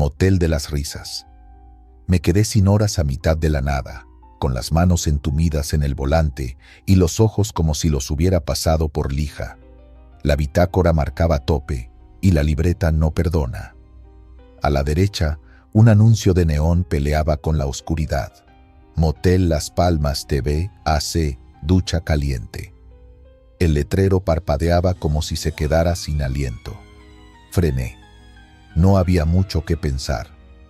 Motel de las risas. Me quedé sin horas a mitad de la nada, con las manos entumidas en el volante y los ojos como si los hubiera pasado por lija. La bitácora marcaba tope y la libreta no perdona. A la derecha, un anuncio de neón peleaba con la oscuridad. Motel Las Palmas TV, AC, ducha caliente. El letrero parpadeaba como si se quedara sin aliento. Frené. No había mucho que pensar.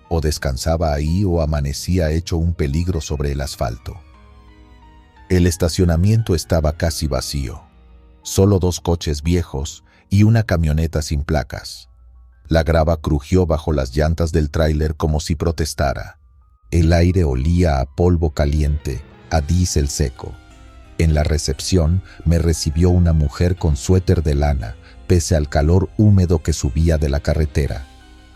O descansaba ahí o amanecía hecho un peligro sobre el asfalto. El estacionamiento estaba casi vacío. Solo 2 coches viejos y una camioneta sin placas. La grava crujió bajo las llantas del tráiler como si protestara. El aire olía a polvo caliente, a diésel seco. En la recepción me recibió una mujer con suéter de lana, pese al calor húmedo que subía de la carretera.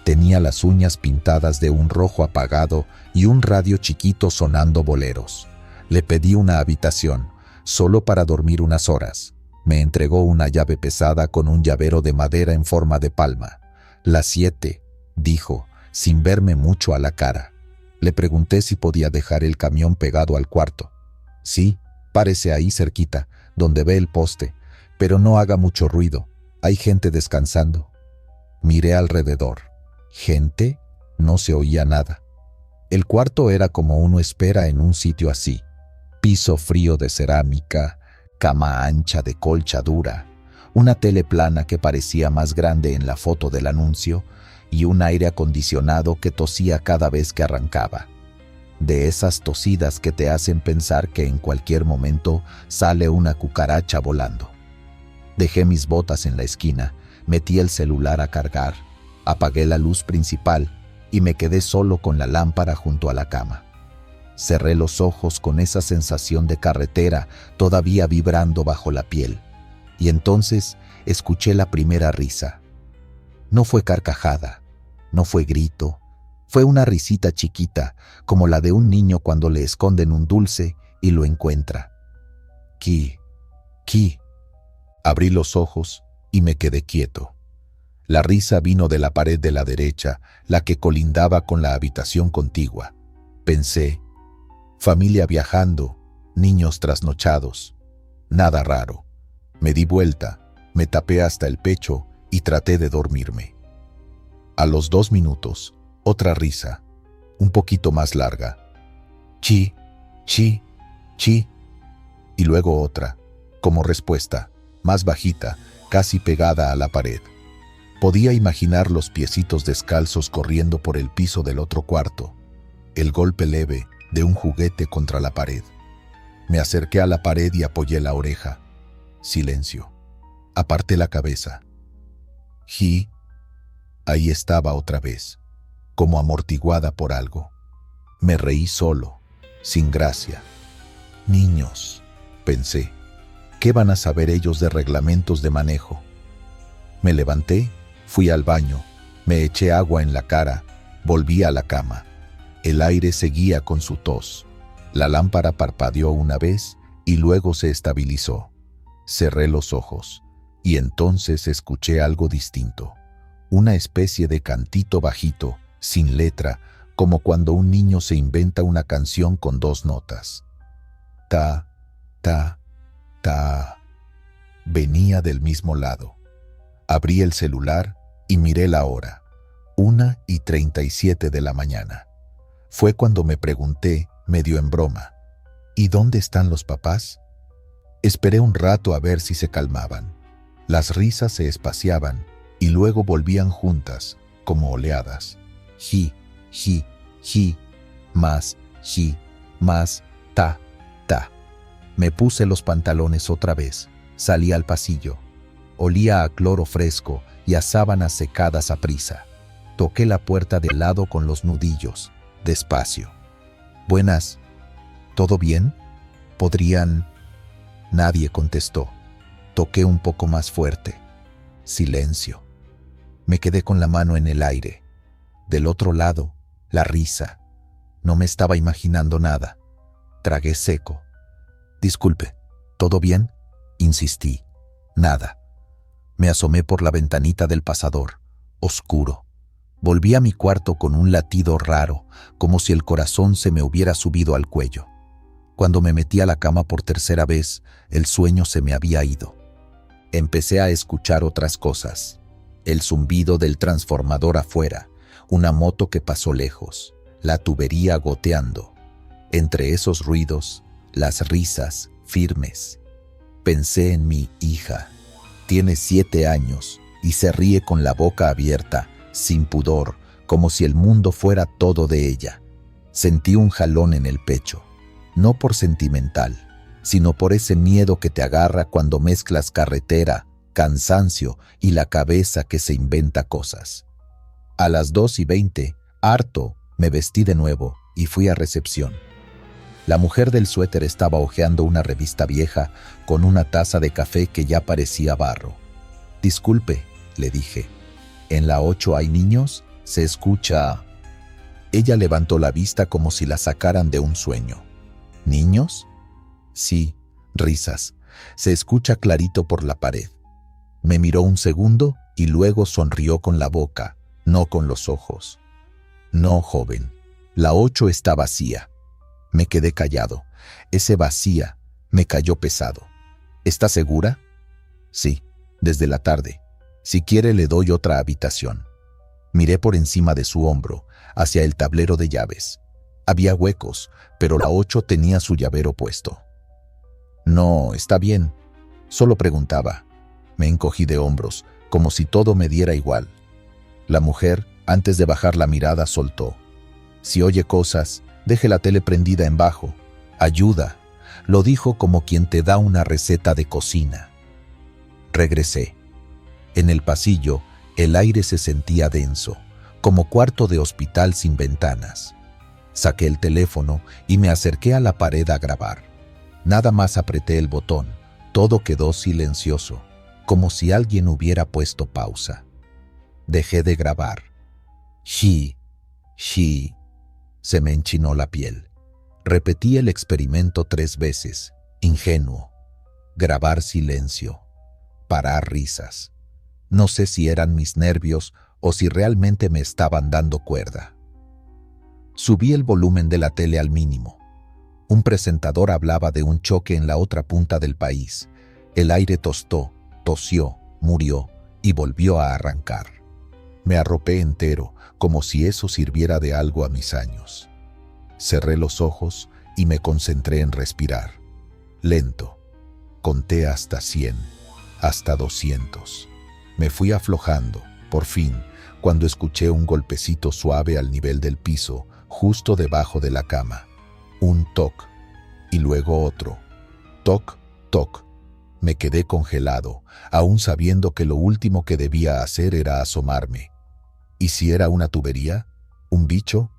Tenía las uñas pintadas de un rojo apagado y un radio chiquito sonando boleros. Le pedí una habitación, solo para dormir unas horas. Me entregó una llave pesada con un llavero de madera en forma de palma. Las 7, dijo, sin verme mucho a la cara. Le pregunté si podía dejar el camión pegado al cuarto. Sí, párese ahí cerquita, donde ve el poste, pero no haga mucho ruido. Hay gente descansando. Miré alrededor. ¿Gente? No se oía nada. El cuarto era como uno espera en un sitio así. Piso frío de cerámica, cama ancha de colcha dura, una tele plana que parecía más grande en la foto del anuncio y un aire acondicionado que tosía cada vez que arrancaba. De esas tosidas que te hacen pensar que en cualquier momento sale una cucaracha volando. Dejé mis botas en la esquina, metí el celular a cargar, apagué la luz principal y me quedé solo con la lámpara junto a la cama. Cerré los ojos con esa sensación de carretera todavía vibrando bajo la piel. Y entonces escuché la primera risa. No fue carcajada, no fue grito, fue una risita chiquita, como la de un niño cuando le esconden un dulce y lo encuentra. Ki. Abrí los ojos y me quedé quieto. La risa vino de la pared de la derecha, la que colindaba con la habitación contigua. Pensé, familia viajando, niños trasnochados. Nada raro. Me di vuelta, me tapé hasta el pecho y traté de dormirme. A los 2 minutos, otra risa, un poquito más larga. Chi. Y luego otra, como respuesta, más bajita, casi pegada a la pared. Podía imaginar los piecitos descalzos corriendo por el piso del otro cuarto, el golpe leve de un juguete contra la pared. Me acerqué a la pared y apoyé la oreja. Silencio. Aparté la cabeza. Ahí estaba otra vez, como amortiguada por algo. Me reí solo, sin gracia. Niños, pensé. ¿Qué van a saber ellos de reglamentos de manejo? Me levanté, fui al baño, me eché agua en la cara, volví a la cama. El aire seguía con su tos. La lámpara parpadeó una vez y luego se estabilizó. Cerré los ojos y entonces escuché algo distinto. Una especie de cantito bajito, sin letra, como cuando un niño se inventa una canción con 2 notas. Ta, ta, ta. Venía del mismo lado. Abrí el celular y miré la hora. 1:37 de la mañana. Fue cuando me pregunté, medio en broma, ¿y dónde están los papás? Esperé un rato a ver si se calmaban. Las risas se espaciaban y luego volvían juntas, como oleadas. Más, ta, ta. Me puse los pantalones otra vez, salí al pasillo. Olía a cloro fresco y a sábanas secadas a prisa. Toqué la puerta del lado con los nudillos, despacio. Buenas, ¿todo bien? ¿Podrían...? Nadie contestó. Toqué un poco más fuerte. Silencio. Me quedé con la mano en el aire. Del otro lado, la risa. No me estaba imaginando nada. Tragué seco. Disculpe, ¿todo bien? Insistí. Nada. Me asomé por la ventanita del pasador. Oscuro. Volví a mi cuarto con un latido raro, como si el corazón se me hubiera subido al cuello. Cuando me metí a la cama por tercera vez, el sueño se me había ido. Empecé a escuchar otras cosas. El zumbido del transformador afuera, una moto que pasó lejos, la tubería goteando. Entre esos ruidos, las risas firmes. Pensé en mi hija. Tiene 7 años y se ríe con la boca abierta, sin pudor, como si el mundo fuera todo de ella. Sentí un jalón en el pecho, no por sentimental, sino por ese miedo que te agarra cuando mezclas carretera, cansancio y la cabeza que se inventa cosas. A las 2:20, harto, me vestí de nuevo y fui a recepción. La mujer del suéter estaba hojeando una revista vieja con una taza de café que ya parecía barro. «Disculpe», le dije. «¿En la 8 hay niños?» Se escucha. Ella levantó la vista como si la sacaran de un sueño. «¿Niños?» «Sí», risas. Se escucha clarito por la pared. Me miró un segundo y luego sonrió con la boca, no con los ojos. «No, joven. La 8 está vacía». Me quedé callado. Ese vacía me cayó pesado. «¿Está segura?» «Sí, desde la tarde. Si quiere le doy otra habitación». Miré por encima de su hombro, hacia el tablero de llaves. Había huecos, pero la 8 tenía su llavero puesto. «No, está bien». Solo preguntaba. Me encogí de hombros, como si todo me diera igual. La mujer, antes de bajar la mirada, soltó. «Si oye cosas, deje la tele prendida en bajo. Ayuda», lo dijo como quien te da una receta de cocina. Regresé. En el pasillo, el aire se sentía denso, como cuarto de hospital sin ventanas. Saqué el teléfono y me acerqué a la pared a grabar. Nada más apreté el botón, todo quedó silencioso, como si alguien hubiera puesto pausa. Dejé de grabar. She. Se me enchinó la piel. Repetí el experimento 3 veces, ingenuo. Grabar silencio. Parar risas. No sé si eran mis nervios o si realmente me estaban dando cuerda. Subí el volumen de la tele al mínimo. Un presentador hablaba de un choque en la otra punta del país. El aire tosió, murió y volvió a arrancar. Me arropé entero, como si eso sirviera de algo a mis años. Cerré los ojos y me concentré en respirar. Lento. Conté hasta 100, hasta 200. Me fui aflojando, por fin, cuando escuché un golpecito suave al nivel del piso, justo debajo de la cama. Un toc, y luego otro. Toc, toc. Me quedé congelado, aún sabiendo que lo último que debía hacer era asomarme. ¿Y si era una tubería? ¿Un bicho?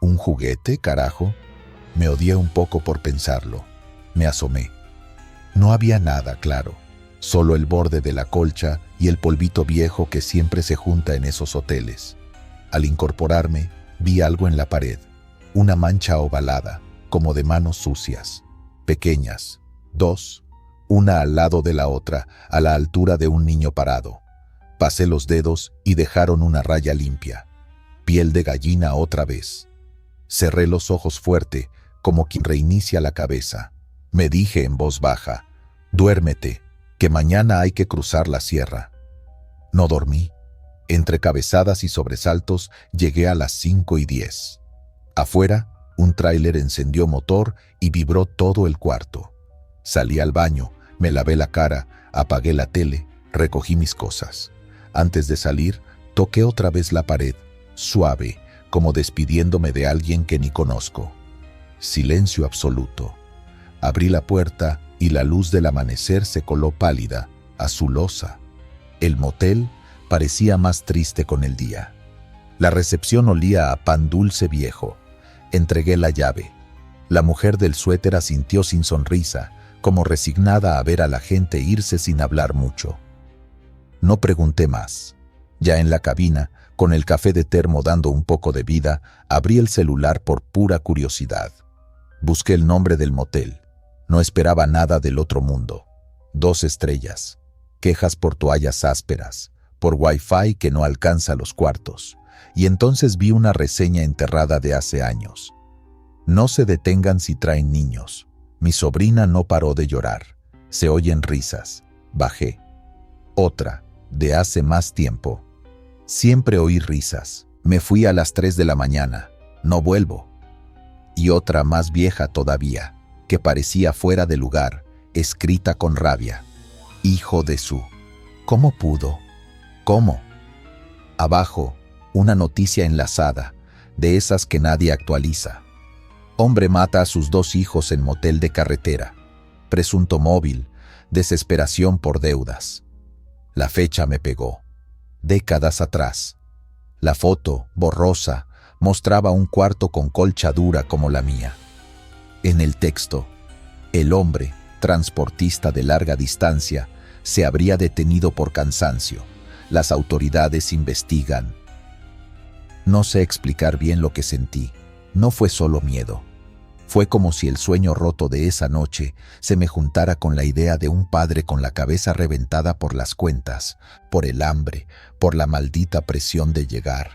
¿Un juguete, carajo? Me odié un poco por pensarlo. Me asomé. No había nada, claro. Solo el borde de la colcha y el polvito viejo que siempre se junta en esos hoteles. Al incorporarme, vi algo en la pared. Una mancha ovalada, como de manos sucias. Pequeñas. 2. Una al lado de la otra, a la altura de un niño parado. Pasé los dedos y dejaron una raya limpia. Piel de gallina otra vez. Cerré los ojos fuerte, como quien reinicia la cabeza. Me dije en voz baja, «Duérmete, que mañana hay que cruzar la sierra». No dormí. Entre cabezadas y sobresaltos llegué a las 5:10. Afuera, un tráiler encendió motor y vibró todo el cuarto. Salí al baño, me lavé la cara, apagué la tele, recogí mis cosas. Antes de salir, toqué otra vez la pared, suave, como despidiéndome de alguien que ni conozco. Silencio absoluto. Abrí la puerta y la luz del amanecer se coló pálida, azulosa. El motel parecía más triste con el día. La recepción olía a pan dulce viejo. Entregué la llave. La mujer del suéter asintió sin sonrisa, como resignada a ver a la gente irse sin hablar mucho. No pregunté más. Ya en la cabina, con el café de termo dando un poco de vida, abrí el celular por pura curiosidad. Busqué el nombre del motel. No esperaba nada del otro mundo. 2 estrellas. Quejas por toallas ásperas, por wifi que no alcanza los cuartos, y entonces vi una reseña enterrada de hace años. No se detengan si traen niños. Mi sobrina no paró de llorar. Se oyen risas. Bajé. Otra, de hace más tiempo. Siempre oí risas. Me fui a las 3 de la mañana. No vuelvo. Y otra más vieja todavía, que parecía fuera de lugar, escrita con rabia. Hijo de su. ¿Cómo pudo? ¿Cómo? Abajo, una noticia enlazada, de esas que nadie actualiza. Hombre mata a sus 2 hijos en motel de carretera. Presunto móvil, desesperación por deudas. La fecha me pegó. Décadas atrás. La foto, borrosa, mostraba un cuarto con colcha dura como la mía. En el texto, el hombre, transportista de larga distancia, se habría detenido por cansancio. Las autoridades investigan. No sé explicar bien lo que sentí. No fue solo miedo. Fue como si el sueño roto de esa noche se me juntara con la idea de un padre con la cabeza reventada por las cuentas, por el hambre, por la maldita presión de llegar.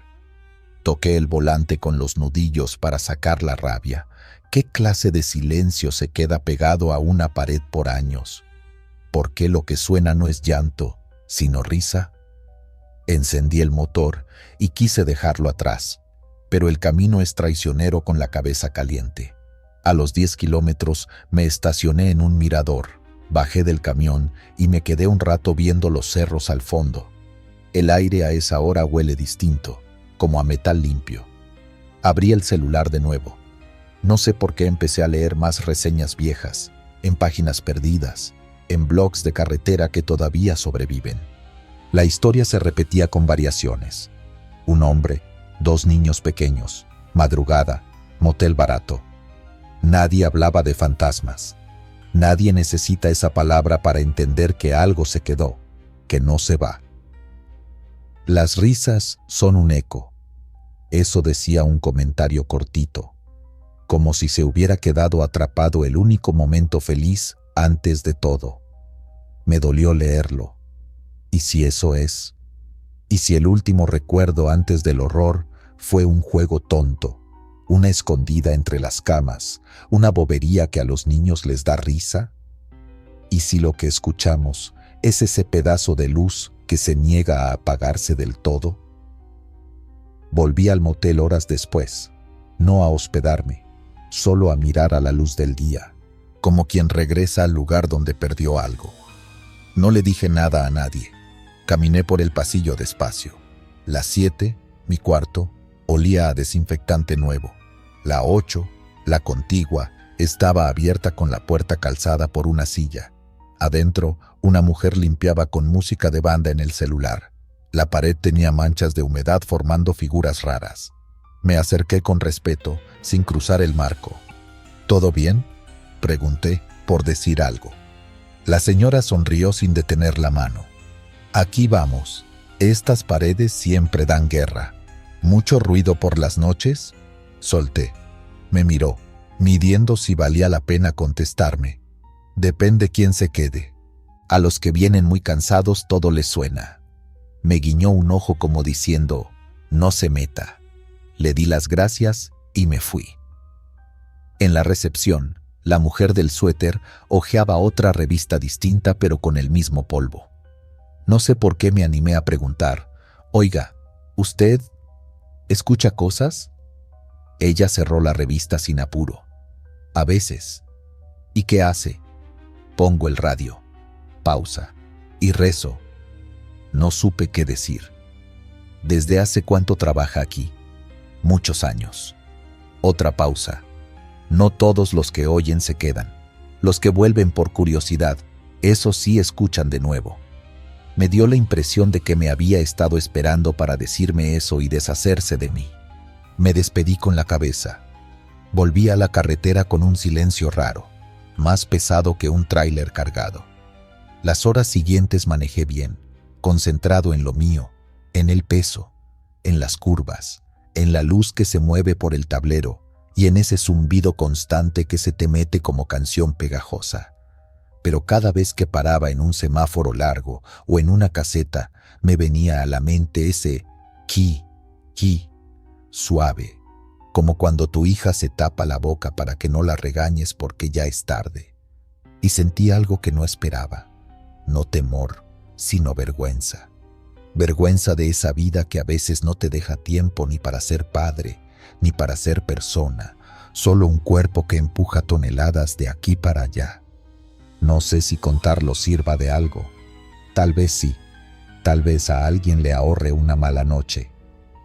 Toqué el volante con los nudillos para sacar la rabia. ¿Qué clase de silencio se queda pegado a una pared por años? ¿Por qué lo que suena no es llanto, sino risa? Encendí el motor y quise dejarlo atrás, pero el camino es traicionero con la cabeza caliente. A los 10 kilómetros me estacioné en un mirador, bajé del camión y me quedé un rato viendo los cerros al fondo. El aire a esa hora huele distinto, como a metal limpio. Abrí el celular de nuevo. No sé por qué empecé a leer más reseñas viejas, en páginas perdidas, en blogs de carretera que todavía sobreviven. La historia se repetía con variaciones. Un hombre, 2 niños pequeños, madrugada, motel barato. Nadie hablaba de fantasmas. Nadie necesita esa palabra para entender que algo se quedó, que no se va. Las risas son un eco. Eso decía un comentario cortito, como si se hubiera quedado atrapado el único momento feliz antes de todo. Me dolió leerlo. ¿Y si eso es? ¿Y si el último recuerdo antes del horror fue un juego tonto, una escondida entre las camas, una bobería que a los niños les da risa? ¿Y si lo que escuchamos es ese pedazo de luz que se niega a apagarse del todo? Volví al motel horas después, no a hospedarme, solo a mirar a la luz del día, como quien regresa al lugar donde perdió algo. No le dije nada a nadie. Caminé por el pasillo despacio. La 7, mi cuarto, olía a desinfectante nuevo. La 8, la contigua, estaba abierta con la puerta calzada por una silla. Adentro, una mujer limpiaba con música de banda en el celular. La pared tenía manchas de humedad formando figuras raras. Me acerqué con respeto, sin cruzar el marco. ¿Todo bien?, pregunté, por decir algo. La señora sonrió sin detener la mano. Aquí vamos. Estas paredes siempre dan guerra. ¿Mucho ruido por las noches? Solté. Me miró, midiendo si valía la pena contestarme. Depende quién se quede. A los que vienen muy cansados todo les suena. Me guiñó un ojo como diciendo, no se meta. Le di las gracias y me fui. En la recepción, la mujer del suéter hojeaba otra revista distinta pero con el mismo polvo. No sé por qué me animé a preguntar, oiga, ¿usted escucha cosas? Ella cerró la revista sin apuro. A veces. ¿Y qué hace? Pongo el radio. Pausa. Y rezo. No supe qué decir. ¿Desde hace cuánto trabaja aquí? Muchos años. Otra pausa. No todos los que oyen se quedan. Los que vuelven por curiosidad, esos sí escuchan de nuevo. Me dio la impresión de que me había estado esperando para decirme eso y deshacerse de mí. Me despedí con la cabeza. Volví a la carretera con un silencio raro, más pesado que un tráiler cargado. Las horas siguientes manejé bien, concentrado en lo mío, en el peso, en las curvas, en la luz que se mueve por el tablero y en ese zumbido constante que se te mete como canción pegajosa. Pero cada vez que paraba en un semáforo largo o en una caseta, me venía a la mente ese ki, aquí, suave, como cuando tu hija se tapa la boca para que no la regañes porque ya es tarde. Y sentí algo que no esperaba, no temor, sino vergüenza. Vergüenza de esa vida que a veces no te deja tiempo ni para ser padre, ni para ser persona, solo un cuerpo que empuja toneladas de aquí para allá. No sé si contarlo sirva de algo. Tal vez sí. Tal vez a alguien le ahorre una mala noche.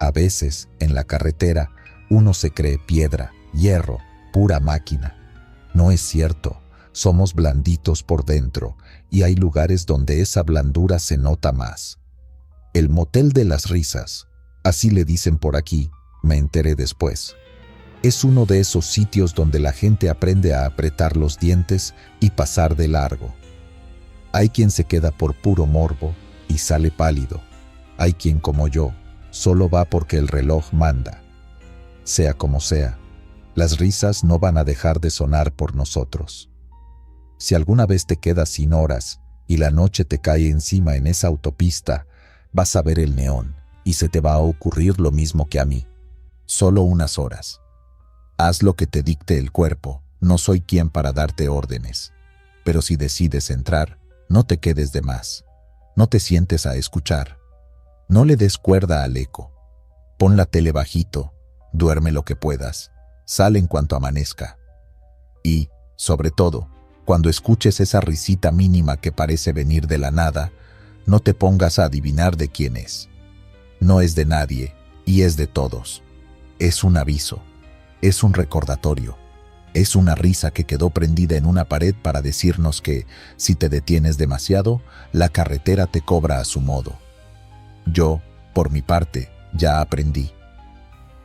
A veces, en la carretera, uno se cree piedra, hierro, pura máquina. No es cierto. Somos blanditos por dentro y hay lugares donde esa blandura se nota más. El motel de las risas, así le dicen por aquí, me enteré después. Es uno de esos sitios donde la gente aprende a apretar los dientes y pasar de largo. Hay quien se queda por puro morbo y sale pálido. Hay quien, como yo, solo va porque el reloj manda. Sea como sea, las risas no van a dejar de sonar por nosotros. Si alguna vez te quedas sin horas y la noche te cae encima en esa autopista, vas a ver el neón y se te va a ocurrir lo mismo que a mí. Solo unas horas. Haz lo que te dicte el cuerpo, no soy quien para darte órdenes. Pero si decides entrar, no te quedes de más. No te sientes a escuchar. No le des cuerda al eco. Pon la tele bajito, duerme lo que puedas, sal en cuanto amanezca. Y, sobre todo, cuando escuches esa risita mínima que parece venir de la nada, no te pongas a adivinar de quién es. No es de nadie, y es de todos. Es un aviso. Es un recordatorio. Es una risa que quedó prendida en una pared para decirnos que, si te detienes demasiado, la carretera te cobra a su modo. Yo, por mi parte, ya aprendí.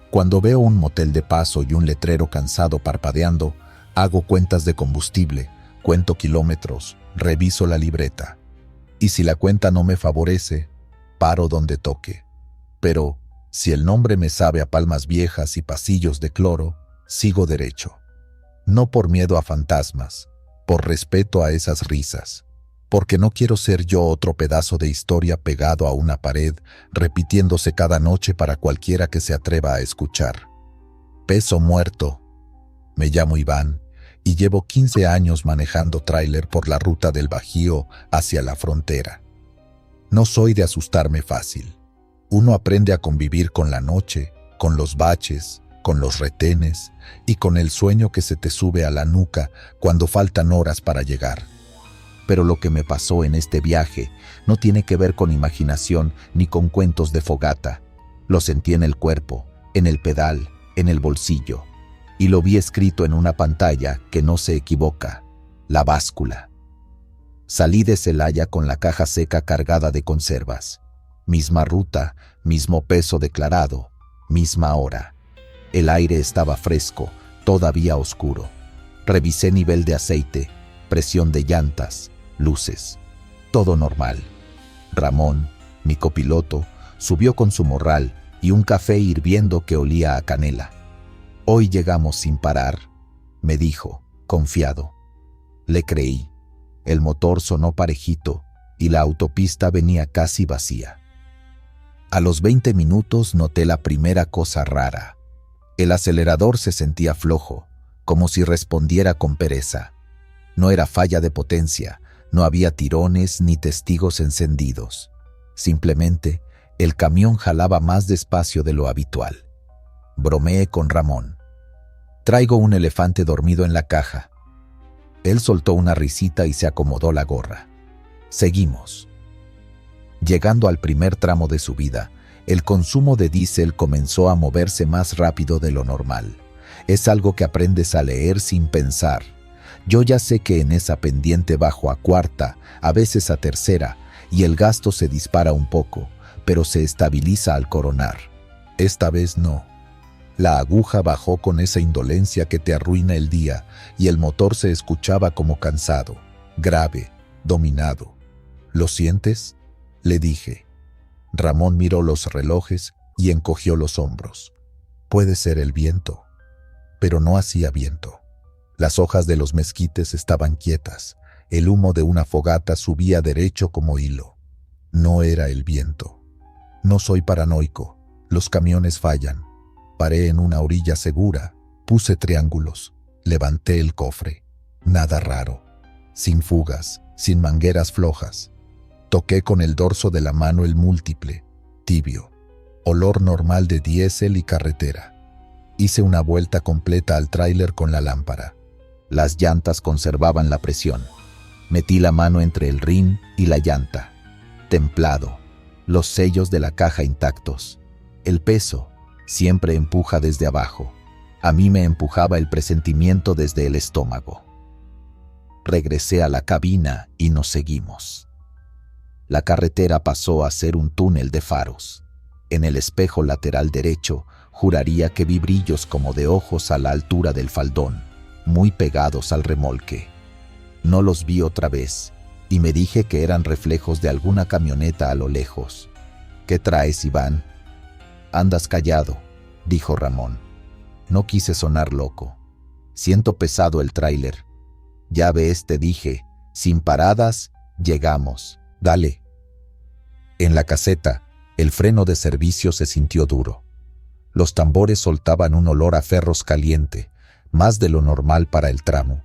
Cuando veo un motel de paso y un letrero cansado parpadeando, hago cuentas de combustible, cuento kilómetros, reviso la libreta. Y si la cuenta no me favorece, paro donde toque. Pero, si el nombre me sabe a palmas viejas y pasillos de cloro, sigo derecho. No por miedo a fantasmas, por respeto a esas risas, porque no quiero ser yo otro pedazo de historia pegado a una pared, repitiéndose cada noche para cualquiera que se atreva a escuchar. Peso muerto. Me llamo Iván y llevo 15 años manejando tráiler por la ruta del Bajío hacia la frontera. No soy de asustarme fácil. Uno aprende a convivir con la noche, con los baches, con los retenes y con el sueño que se te sube a la nuca cuando faltan horas para llegar. Pero lo que me pasó en este viaje no tiene que ver con imaginación ni con cuentos de fogata. Lo sentí en el cuerpo, en el pedal, en el bolsillo. Y lo vi escrito en una pantalla que no se equivoca: la báscula. Salí de Celaya con la caja seca cargada de conservas. Misma ruta, mismo peso declarado, misma hora. El aire estaba fresco, todavía oscuro. Revisé nivel de aceite, presión de llantas, luces. Todo normal. Ramón, mi copiloto, subió con su morral y un café hirviendo que olía a canela. «Hoy llegamos sin parar», me dijo, confiado. Le creí. El motor sonó parejito y la autopista venía casi vacía. A los 20 minutos noté la primera cosa rara. El acelerador se sentía flojo, como si respondiera con pereza. No era falla de potencia, no había tirones ni testigos encendidos. Simplemente, el camión jalaba más despacio de lo habitual. Bromeé con Ramón. «Traigo un elefante dormido en la caja». Él soltó una risita y se acomodó la gorra. Seguimos. Llegando al primer tramo de subida, el consumo de diésel comenzó a moverse más rápido de lo normal. Es algo que aprendes a leer sin pensar. Yo ya sé que en esa pendiente bajo a cuarta, a veces a tercera, y el gasto se dispara un poco, pero se estabiliza al coronar. Esta vez no. La aguja bajó con esa indolencia que te arruina el día y el motor se escuchaba como cansado, grave, dominado. ¿Lo sientes?, le dije. Ramón miró los relojes y encogió los hombros. Puede ser el viento. Pero no hacía viento. Las hojas de los mezquites estaban quietas. El humo de una fogata subía derecho como hilo. No era el viento. No soy paranoico. Los camiones fallan. Paré en una orilla segura, puse triángulos, levanté el cofre. Nada raro. Sin fugas, sin mangueras flojas. Toqué con el dorso de la mano el múltiple, tibio. Olor normal de diésel y carretera. Hice una vuelta completa al tráiler con la lámpara. Las llantas conservaban la presión. Metí la mano entre el rin y la llanta. Templado. Los sellos de la caja intactos. El peso siempre empuja desde abajo. A mí me empujaba el presentimiento desde el estómago. Regresé a la cabina y nos seguimos. La carretera pasó a ser un túnel de faros. En el espejo lateral derecho, juraría que vi brillos como de ojos a la altura del faldón, muy pegados al remolque. No los vi otra vez, y me dije que eran reflejos de alguna camioneta a lo lejos. ¿Qué traes, Iván? Andas callado, dijo Ramón. No quise sonar loco. Siento pesado el tráiler. Ya ves, te dije, sin paradas, llegamos. Dale. En la caseta, el freno de servicio se sintió duro. Los tambores soltaban un olor a ferros caliente, más de lo normal para el tramo.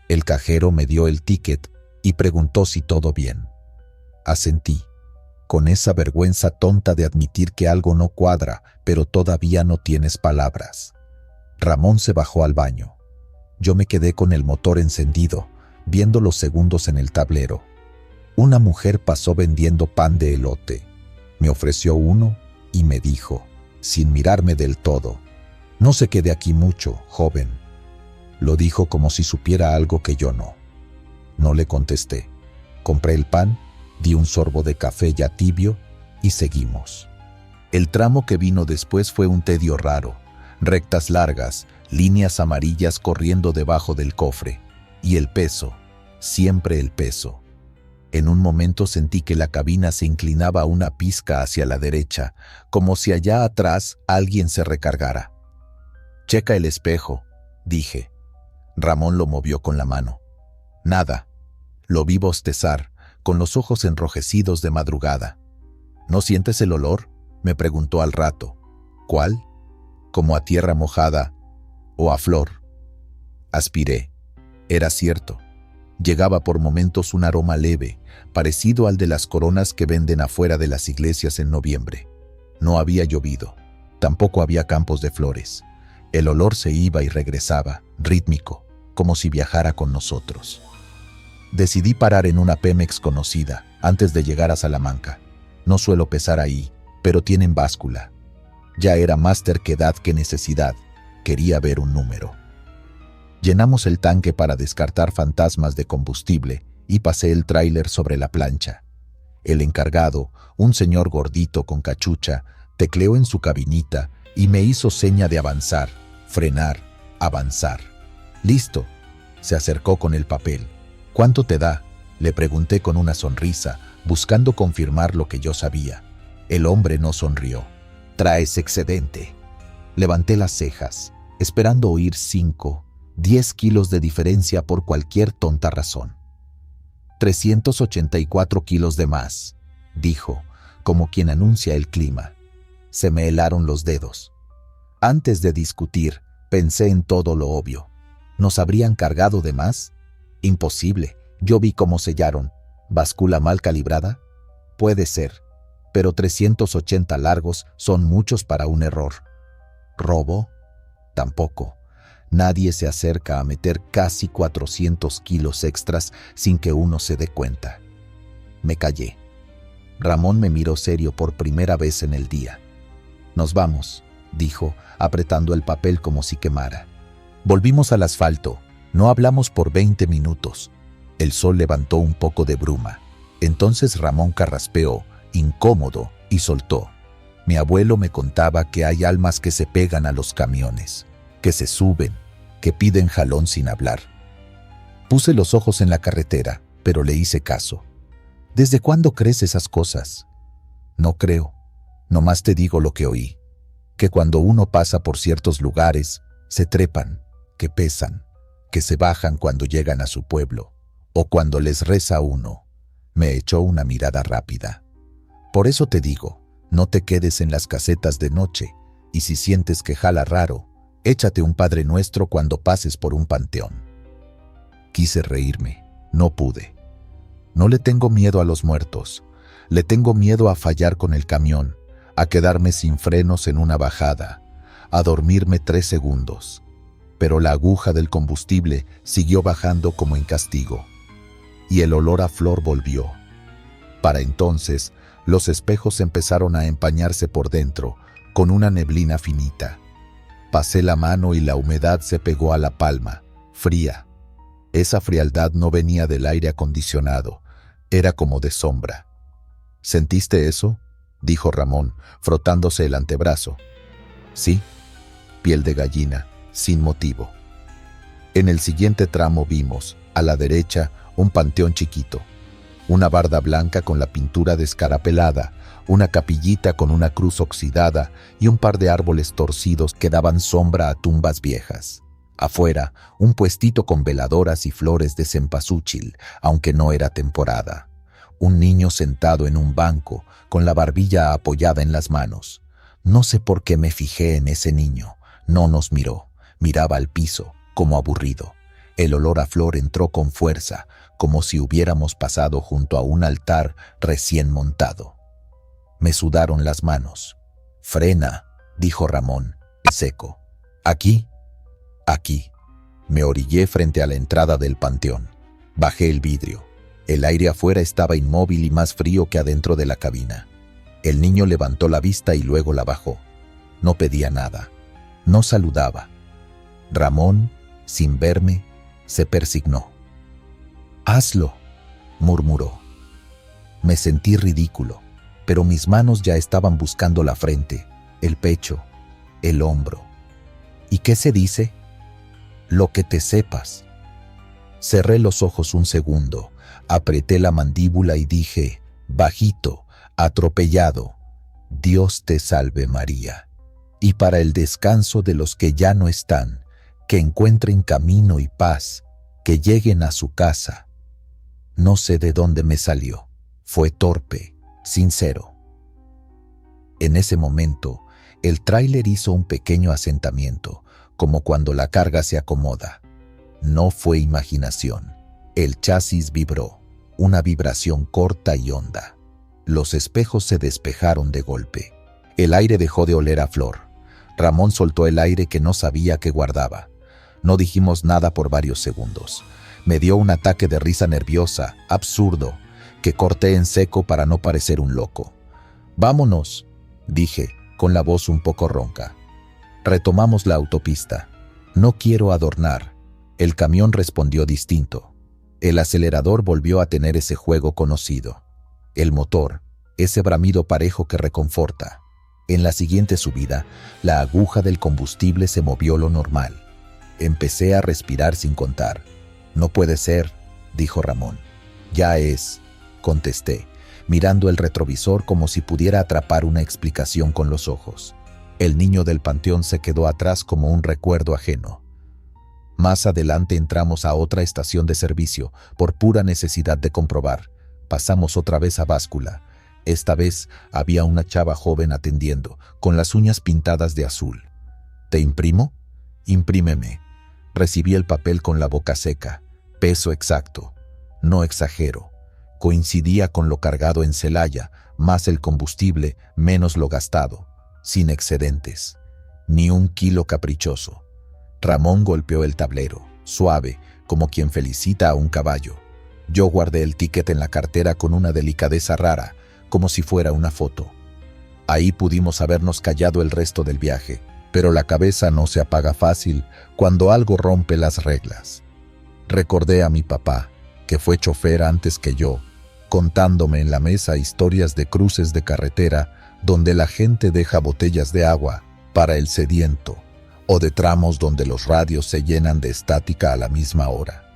El cajero me dio el ticket y preguntó si todo bien. Asentí, con esa vergüenza tonta de admitir que algo no cuadra, pero todavía no tienes palabras. Ramón se bajó al baño. Yo me quedé con el motor encendido, viendo los segundos en el tablero. Una mujer pasó vendiendo pan de elote. Me ofreció uno y me dijo, sin mirarme del todo, «No se quede aquí mucho, joven». Lo dijo como si supiera algo que yo no. No le contesté. Compré el pan, di un sorbo de café ya tibio y seguimos. El tramo que vino después fue un tedio raro. Rectas largas, líneas amarillas corriendo debajo del cofre. Y el peso, siempre el peso. En un momento sentí que la cabina se inclinaba una pizca hacia la derecha, como si allá atrás alguien se recargara. «Checa el espejo», dije. Ramón lo movió con la mano. Nada. Lo vi bostezar, con los ojos enrojecidos de madrugada. «¿No sientes el olor?», me preguntó al rato. «¿Cuál? ¿Como a tierra mojada o a flor?». Aspiré. Era cierto. Llegaba por momentos un aroma leve, parecido al de las coronas que venden afuera de las iglesias en noviembre. No había llovido. Tampoco había campos de flores. El olor se iba y regresaba, rítmico, como si viajara con nosotros. Decidí parar en una Pemex conocida, antes de llegar a Salamanca. No suelo pesar ahí, pero tienen báscula. Ya era más terquedad que necesidad. Quería ver un número. Llenamos el tanque para descartar fantasmas de combustible y pasé el tráiler sobre la plancha. El encargado, un señor gordito con cachucha, tecleó en su cabinita y me hizo seña de avanzar, frenar, avanzar. «Listo». Se acercó con el papel. «¿Cuánto te da?», le pregunté con una sonrisa, buscando confirmar lo que yo sabía. El hombre no sonrió. «Traes excedente». Levanté las cejas, esperando oír 5, 10 kilos de diferencia por cualquier tonta razón. 384 kilos de más, dijo, como quien anuncia el clima. Se me helaron los dedos. Antes de discutir, pensé en todo lo obvio. ¿Nos habrían cargado de más? Imposible. Yo vi cómo sellaron. ¿Báscula mal calibrada? Puede ser, pero 380 largos son muchos para un error. ¿Robo? Tampoco. Nadie se acerca a meter casi 400 kilos extras sin que uno se dé cuenta. Me callé. Ramón me miró serio por primera vez en el día. «Nos vamos», dijo, apretando el papel como si quemara. Volvimos al asfalto. No hablamos por 20 minutos. El sol levantó un poco de bruma. Entonces Ramón carraspeó, incómodo, y soltó. Mi abuelo me contaba que hay almas que se pegan a los camiones, que se suben, que piden jalón sin hablar. Puse los ojos en la carretera, pero le hice caso. ¿Desde cuándo crees esas cosas? No creo. Nomás te digo lo que oí. Que cuando uno pasa por ciertos lugares, se trepan, que pesan, que se bajan cuando llegan a su pueblo, o cuando les reza uno. Me echó una mirada rápida. Por eso te digo, No te quedes en las casetas de noche, y si sientes que jala raro, échate un Padre Nuestro cuando pases por un panteón. Quise reírme, no pude. No le tengo miedo a los muertos, le tengo miedo a fallar con el camión, a quedarme sin frenos en una bajada, a dormirme 3 segundos. Pero la aguja del combustible siguió bajando como en castigo, y el olor a flor volvió. Para entonces, los espejos empezaron a empañarse por dentro, con una neblina finita. Pasé la mano y la humedad se pegó a la palma, fría. Esa frialdad no venía del aire acondicionado, era como de sombra. ¿Sentiste eso?, dijo Ramón, frotándose el antebrazo. Sí, piel de gallina, sin motivo. En el siguiente tramo vimos, a la derecha, un panteón chiquito, una barda blanca con la pintura descarapelada, una capillita con una cruz oxidada y un par de árboles torcidos que daban sombra a tumbas viejas. Afuera, un puestito con veladoras y flores de cempasúchil, aunque no era temporada. Un niño sentado en un banco, con la barbilla apoyada en las manos. No sé por qué me fijé en ese niño. No nos miró, miraba al piso, como aburrido. El olor a flor entró con fuerza, como si hubiéramos pasado junto a un altar recién montado. Me sudaron las manos. «Frena», dijo Ramón, seco. «¿Aquí?» «Aquí». Me orillé frente a la entrada del panteón. Bajé el vidrio. El aire afuera estaba inmóvil y más frío que adentro de la cabina. El niño levantó la vista y luego la bajó. No pedía nada. No saludaba. Ramón, sin verme, se persignó. «Hazlo», murmuró. Me sentí ridículo, pero mis manos ya estaban buscando la frente, el pecho, el hombro. «¿Y qué se dice?» «Lo que te sepas». Cerré los ojos un segundo, apreté la mandíbula y dije, bajito, atropellado, «Dios te salve María». Y para el descanso de los que ya no están, que encuentren camino y paz, que lleguen a su casa. No sé de dónde me salió. Fue torpe, sincero. En ese momento, el tráiler hizo un pequeño asentamiento, como cuando la carga se acomoda. No fue imaginación. El chasis vibró, una vibración corta y honda. Los espejos se despejaron de golpe. El aire dejó de oler a flor. Ramón soltó el aire que no sabía que guardaba. No dijimos nada por varios segundos. Me dio un ataque de risa nerviosa, absurdo, que corté en seco para no parecer un loco. «Vámonos», dije, con la voz un poco ronca. Retomamos la autopista. «No quiero adornar». El camión respondió distinto. El acelerador volvió a tener ese juego conocido. El motor, ese bramido parejo que reconforta. En la siguiente subida, la aguja del combustible se movió lo normal. Empecé a respirar sin contar. «No puede ser», dijo Ramón. «Ya es», contesté, mirando el retrovisor como si pudiera atrapar una explicación con los ojos. El niño del panteón se quedó atrás como un recuerdo ajeno. Más adelante entramos a otra estación de servicio, por pura necesidad de comprobar. Pasamos otra vez a báscula. Esta vez había una chava joven atendiendo, con las uñas pintadas de azul. «¿Te imprimo?» «Imprímeme». Recibí el papel con la boca seca. Peso exacto. No exagero. Coincidía con lo cargado en Celaya, más el combustible, menos lo gastado. Sin excedentes. Ni un kilo caprichoso. Ramón golpeó el tablero, suave, como quien felicita a un caballo. Yo guardé el ticket en la cartera con una delicadeza rara, como si fuera una foto. Ahí pudimos habernos callado el resto del viaje, pero la cabeza no se apaga fácil cuando algo rompe las reglas. Recordé a mi papá, que fue chofer antes que yo, contándome en la mesa historias de cruces de carretera donde la gente deja botellas de agua para el sediento, o de tramos donde los radios se llenan de estática a la misma hora.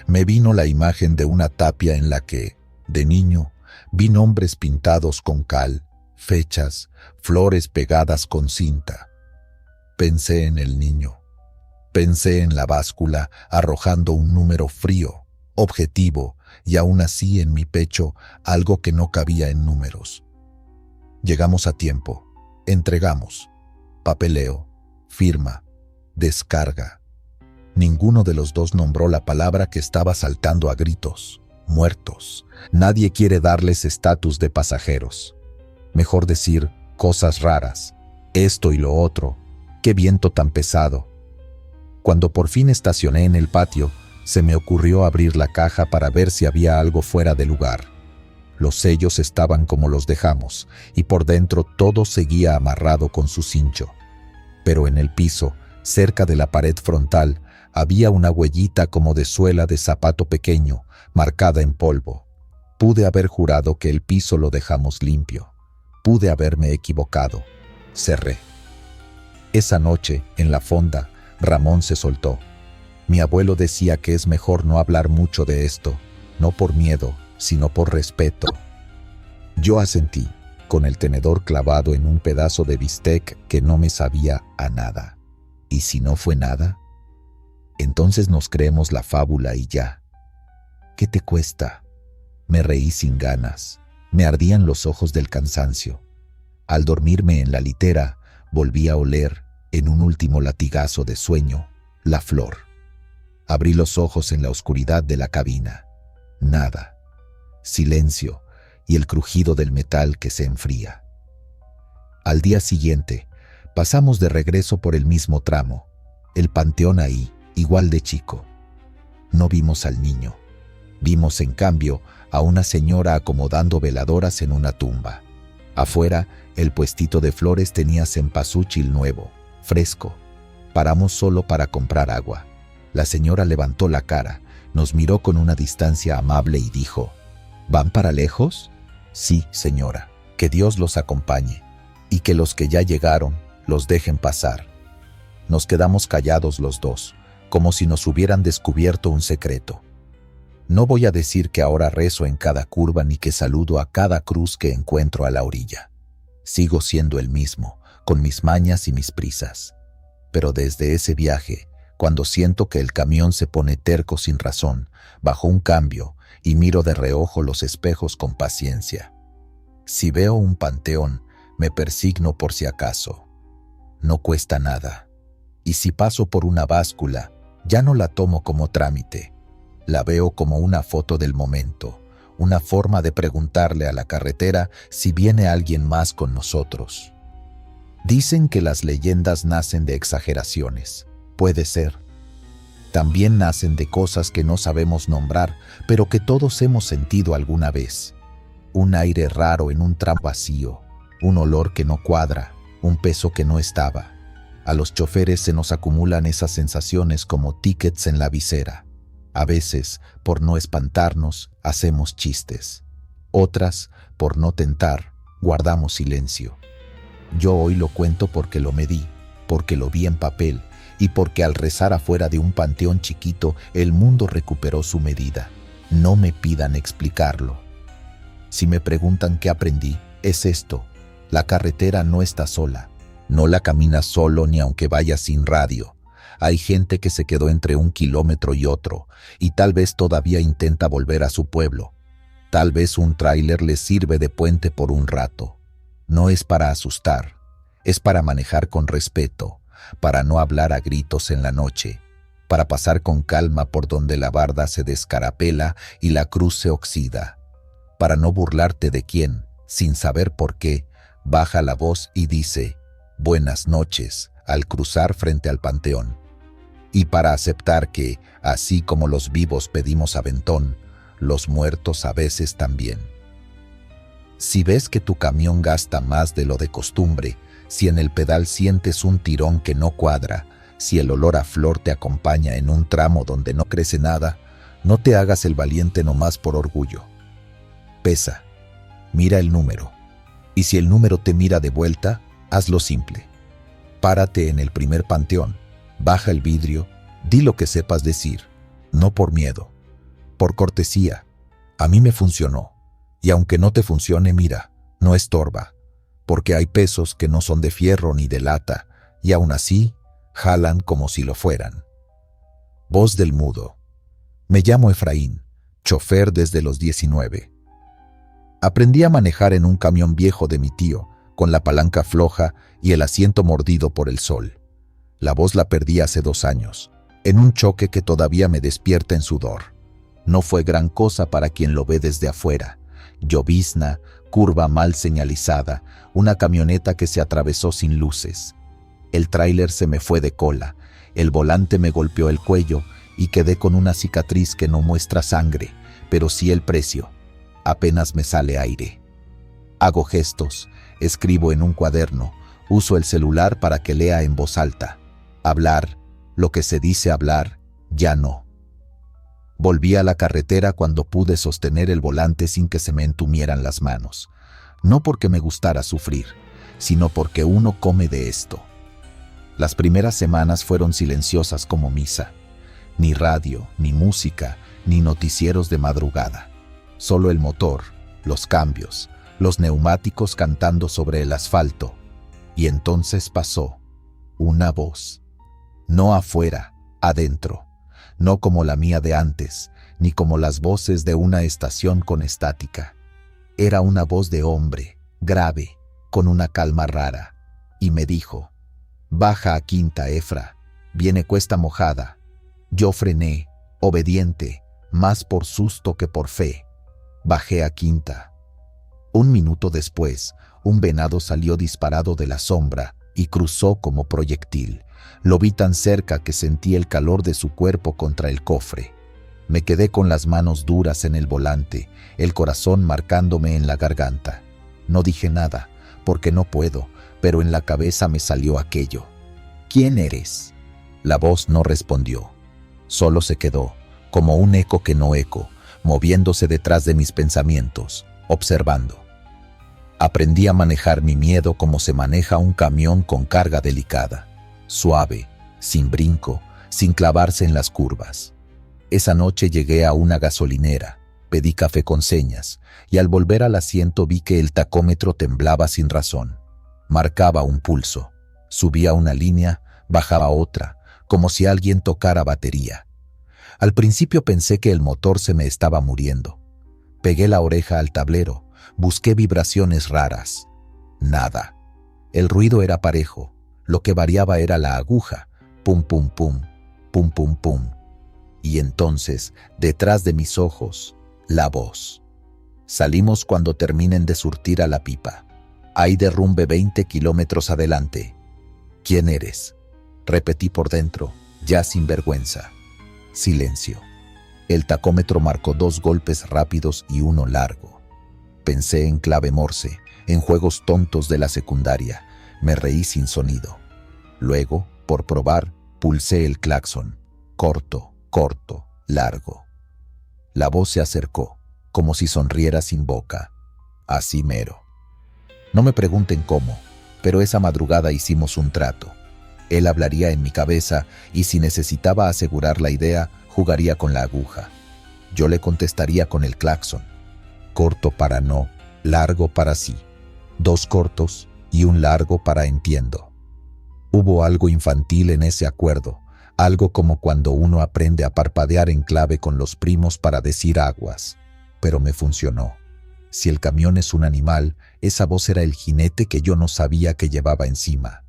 Me vino la imagen de una tapia en la que, de niño, vi nombres pintados con cal, fechas, flores pegadas con cinta. Pensé en el niño. Pensé en la báscula arrojando un número frío, objetivo, y aún así en mi pecho algo que no cabía en números. Llegamos a tiempo. Entregamos. Papeleo. Firma. Descarga. Ninguno de los dos nombró la palabra que estaba saltando a gritos. Muertos. Nadie quiere darles estatus de pasajeros. Mejor decir cosas raras. Esto y lo otro. Qué viento tan pesado. Cuando por fin estacioné en el patio, se me ocurrió abrir la caja para ver si había algo fuera de lugar. Los sellos estaban como los dejamos, y por dentro todo seguía amarrado con su cincho. Pero en el piso, cerca de la pared frontal, había una huellita como de suela de zapato pequeño, marcada en polvo. Pude haber jurado que el piso lo dejamos limpio. Pude haberme equivocado. Cerré. Esa noche, en la fonda, Ramón se soltó. Mi abuelo decía que es mejor no hablar mucho de esto, no por miedo, sino por respeto. Yo asentí, con el tenedor clavado en un pedazo de bistec que no me sabía a nada. ¿Y si no fue nada? Entonces nos creemos la fábula y ya. ¿Qué te cuesta? Me reí sin ganas. Me ardían los ojos del cansancio. Al dormirme en la litera, volví a oler, en un último latigazo de sueño, la flor. Abrí los ojos en la oscuridad de la cabina. Nada. Silencio y el crujido del metal que se enfría. Al día siguiente, pasamos de regreso por el mismo tramo. El panteón ahí, igual de chico. No vimos al niño. Vimos, en cambio, a una señora acomodando veladoras en una tumba. Afuera, el puestito de flores tenía cempasúchil nuevo, fresco. Paramos solo para comprar agua. La señora levantó la cara, nos miró con una distancia amable y dijo: ¿Van para lejos? Sí, señora. Que Dios los acompañe, y que los que ya llegaron los dejen pasar. Nos quedamos callados los dos, como si nos hubieran descubierto un secreto. No voy a decir que ahora rezo en cada curva ni que saludo a cada cruz que encuentro a la orilla. Sigo siendo el mismo, con mis mañas y mis prisas. Pero desde ese viaje, cuando siento que el camión se pone terco sin razón, bajo un cambio y miro de reojo los espejos con paciencia. Si veo un panteón, me persigno por si acaso. No cuesta nada. Y si paso por una báscula, ya no la tomo como trámite. La veo como una foto del momento, una forma de preguntarle a la carretera si viene alguien más con nosotros. Dicen que las leyendas nacen de exageraciones. Puede ser. También nacen de cosas que no sabemos nombrar, pero que todos hemos sentido alguna vez. Un aire raro en un tramo vacío, un olor que no cuadra, un peso que no estaba. A los choferes se nos acumulan esas sensaciones como tickets en la visera. A veces, por no espantarnos, hacemos chistes. Otras, por no tentar, guardamos silencio. Yo hoy lo cuento porque lo medí, porque lo vi en papel y porque al rezar afuera de un panteón chiquito el mundo recuperó su medida. No me pidan explicarlo. Si me preguntan qué aprendí, es esto: la carretera no está sola. No la caminas solo ni aunque vayas sin radio. Hay gente que se quedó entre 1 kilómetro y otro, y tal vez todavía intenta volver a su pueblo. Tal vez un tráiler les sirve de puente por un rato. No es para asustar, es para manejar con respeto, para no hablar a gritos en la noche, para pasar con calma por donde la barda se descarapela y la cruz se oxida, para no burlarte de quien, sin saber por qué, baja la voz y dice «Buenas noches» al cruzar frente al panteón. Y para aceptar que, así como los vivos pedimos aventón, los muertos a veces también. Si ves que tu camión gasta más de lo de costumbre, si en el pedal sientes un tirón que no cuadra, si el olor a flor te acompaña en un tramo donde no crece nada, no te hagas el valiente nomás por orgullo. Pesa, mira el número, y si el número te mira de vuelta, hazlo simple. Párate en el primer panteón, baja el vidrio, di lo que sepas decir, no por miedo, por cortesía. A mí me funcionó, y aunque no te funcione, mira, no estorba, porque hay pesos que no son de fierro ni de lata, y aún así, jalan como si lo fueran. Voz del mudo. Me llamo Efraín, chofer desde los 19. Aprendí a manejar en un camión viejo de mi tío, con la palanca floja y el asiento mordido por el sol. La voz la perdí hace 2 años, en un choque que todavía me despierta en sudor. No fue gran cosa para quien lo ve desde afuera. Llovizna, curva mal señalizada, una camioneta que se atravesó sin luces. El tráiler se me fue de cola, el volante me golpeó el cuello y quedé con una cicatriz que no muestra sangre, pero sí el precio. Apenas me sale aire. Hago gestos, escribo en un cuaderno, uso el celular para que lea en voz alta. Hablar, lo que se dice hablar, ya no. Volví a la carretera cuando pude sostener el volante sin que se me entumieran las manos. No porque me gustara sufrir, sino porque uno come de esto. Las primeras semanas fueron silenciosas como misa. Ni radio, ni música, ni noticieros de madrugada. Solo el motor, los cambios, los neumáticos cantando sobre el asfalto. Y entonces pasó una voz. No afuera, adentro. No como la mía de antes, ni como las voces de una estación con estática. Era una voz de hombre, grave, con una calma rara, y me dijo: «Baja a Quinta, Efra, viene cuesta mojada». Yo frené, obediente, más por susto que por fe. Bajé a Quinta. 1 minuto después, un venado salió disparado de la sombra y cruzó como proyectil. Lo vi tan cerca que sentí el calor de su cuerpo contra el cofre. Me quedé con las manos duras en el volante, el corazón marcándome en la garganta. No dije nada, porque no puedo, pero en la cabeza me salió aquello. «¿Quién eres?». La voz no respondió. Solo se quedó, como un eco que no eco, moviéndose detrás de mis pensamientos, observando. Aprendí a manejar mi miedo como se maneja un camión con carga delicada. Suave, sin brinco, sin clavarse en las curvas. Esa noche llegué a una gasolinera, pedí café con señas, y al volver al asiento vi que el tacómetro temblaba sin razón. Marcaba un pulso, subía una línea, bajaba otra, como si alguien tocara batería. Al principio pensé que el motor se me estaba muriendo. Pegué la oreja al tablero, busqué vibraciones raras. Nada. El ruido era parejo. Lo que variaba era la aguja, pum pum pum, pum pum pum. Y entonces, detrás de mis ojos, la voz. Salimos cuando terminen de surtir a la pipa. Hay derrumbe 20 kilómetros adelante. ¿Quién eres?, repetí por dentro, ya sin vergüenza. Silencio. El tacómetro marcó 2 golpes rápidos y uno largo. Pensé en clave Morse, en juegos tontos de la secundaria. Me reí sin sonido. Luego, por probar, pulsé el claxon. Corto, corto, largo. La voz se acercó, como si sonriera sin boca. Así mero. No me pregunten cómo, pero esa madrugada hicimos un trato. Él hablaría en mi cabeza y si necesitaba asegurar la idea, jugaría con la aguja. Yo le contestaría con el claxon. Corto para no, largo para sí. 2 cortos y un largo para entiendo. Hubo algo infantil en ese acuerdo, algo como cuando uno aprende a parpadear en clave con los primos para decir aguas. Pero me funcionó. Si el camión es un animal, esa voz era el jinete que yo no sabía que llevaba encima.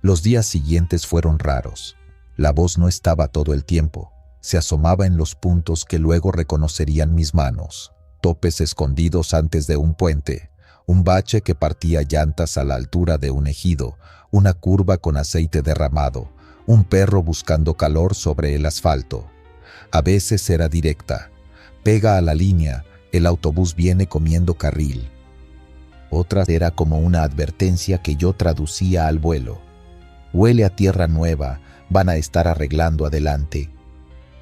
Los días siguientes fueron raros. La voz no estaba todo el tiempo. Se asomaba en los puntos que luego reconocerían mis manos. Topes escondidos antes de un puente, un bache que partía llantas a la altura de un ejido, una curva con aceite derramado, un perro buscando calor sobre el asfalto. A veces era directa. Pega a la línea, el autobús viene comiendo carril. Otras era como una advertencia que yo traducía al vuelo. Huele a tierra nueva, van a estar arreglando adelante.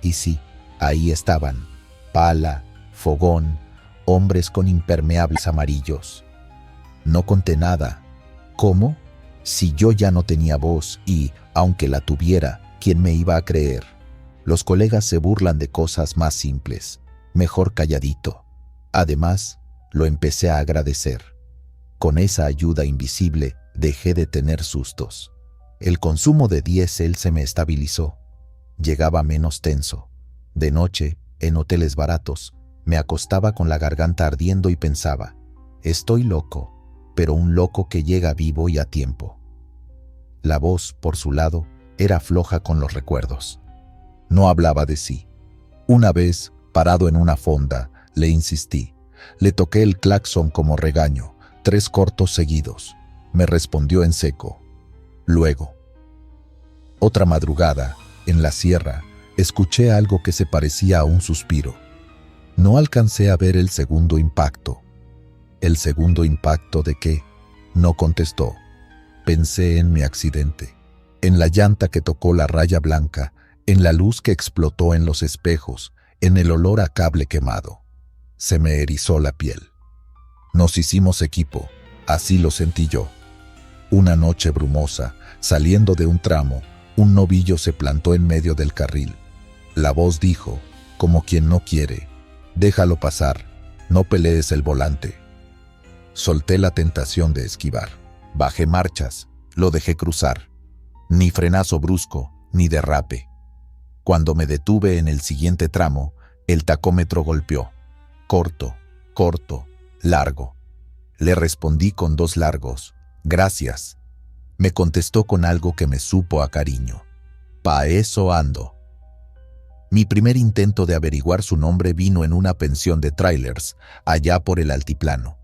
Y sí, ahí estaban, pala, fogón, hombres con impermeables amarillos. No conté nada. ¿Cómo? Si yo ya no tenía voz y, aunque la tuviera, ¿quién me iba a creer? Los colegas se burlan de cosas más simples. Mejor calladito. Además, lo empecé a agradecer. Con esa ayuda invisible, dejé de tener sustos. El consumo de diésel se me estabilizó. Llegaba menos tenso. De noche, en hoteles baratos, me acostaba con la garganta ardiendo y pensaba, estoy loco. pero un loco que llega vivo y a tiempo. La voz, por su lado, era floja con los recuerdos. No hablaba de sí. Una vez, parado en una fonda, le insistí. Le toqué el claxon como regaño, 3 cortos seguidos. Me respondió en seco. Luego. Otra madrugada, en la sierra, escuché algo que se parecía a un suspiro. No alcancé a ver el segundo impacto. ¿El segundo impacto de qué? No contestó. Pensé en mi accidente, en la llanta que tocó la raya blanca, en la luz que explotó en los espejos, en el olor a cable quemado. Se me erizó la piel. Nos hicimos equipo, así lo sentí yo. Una noche brumosa, saliendo de un tramo, un novillo se plantó en medio del carril. La voz dijo, como quien no quiere, déjalo pasar, no pelees el volante. Solté la tentación de esquivar. Bajé marchas, lo dejé cruzar. Ni frenazo brusco, ni derrape. Cuando me detuve en el siguiente tramo, el tacómetro golpeó. Corto, corto, largo. Le respondí con 2 largos. Gracias. Me contestó con algo que me supo a cariño. Pa' eso ando. Mi primer intento de averiguar su nombre vino en una pensión de trailers, allá por el altiplano.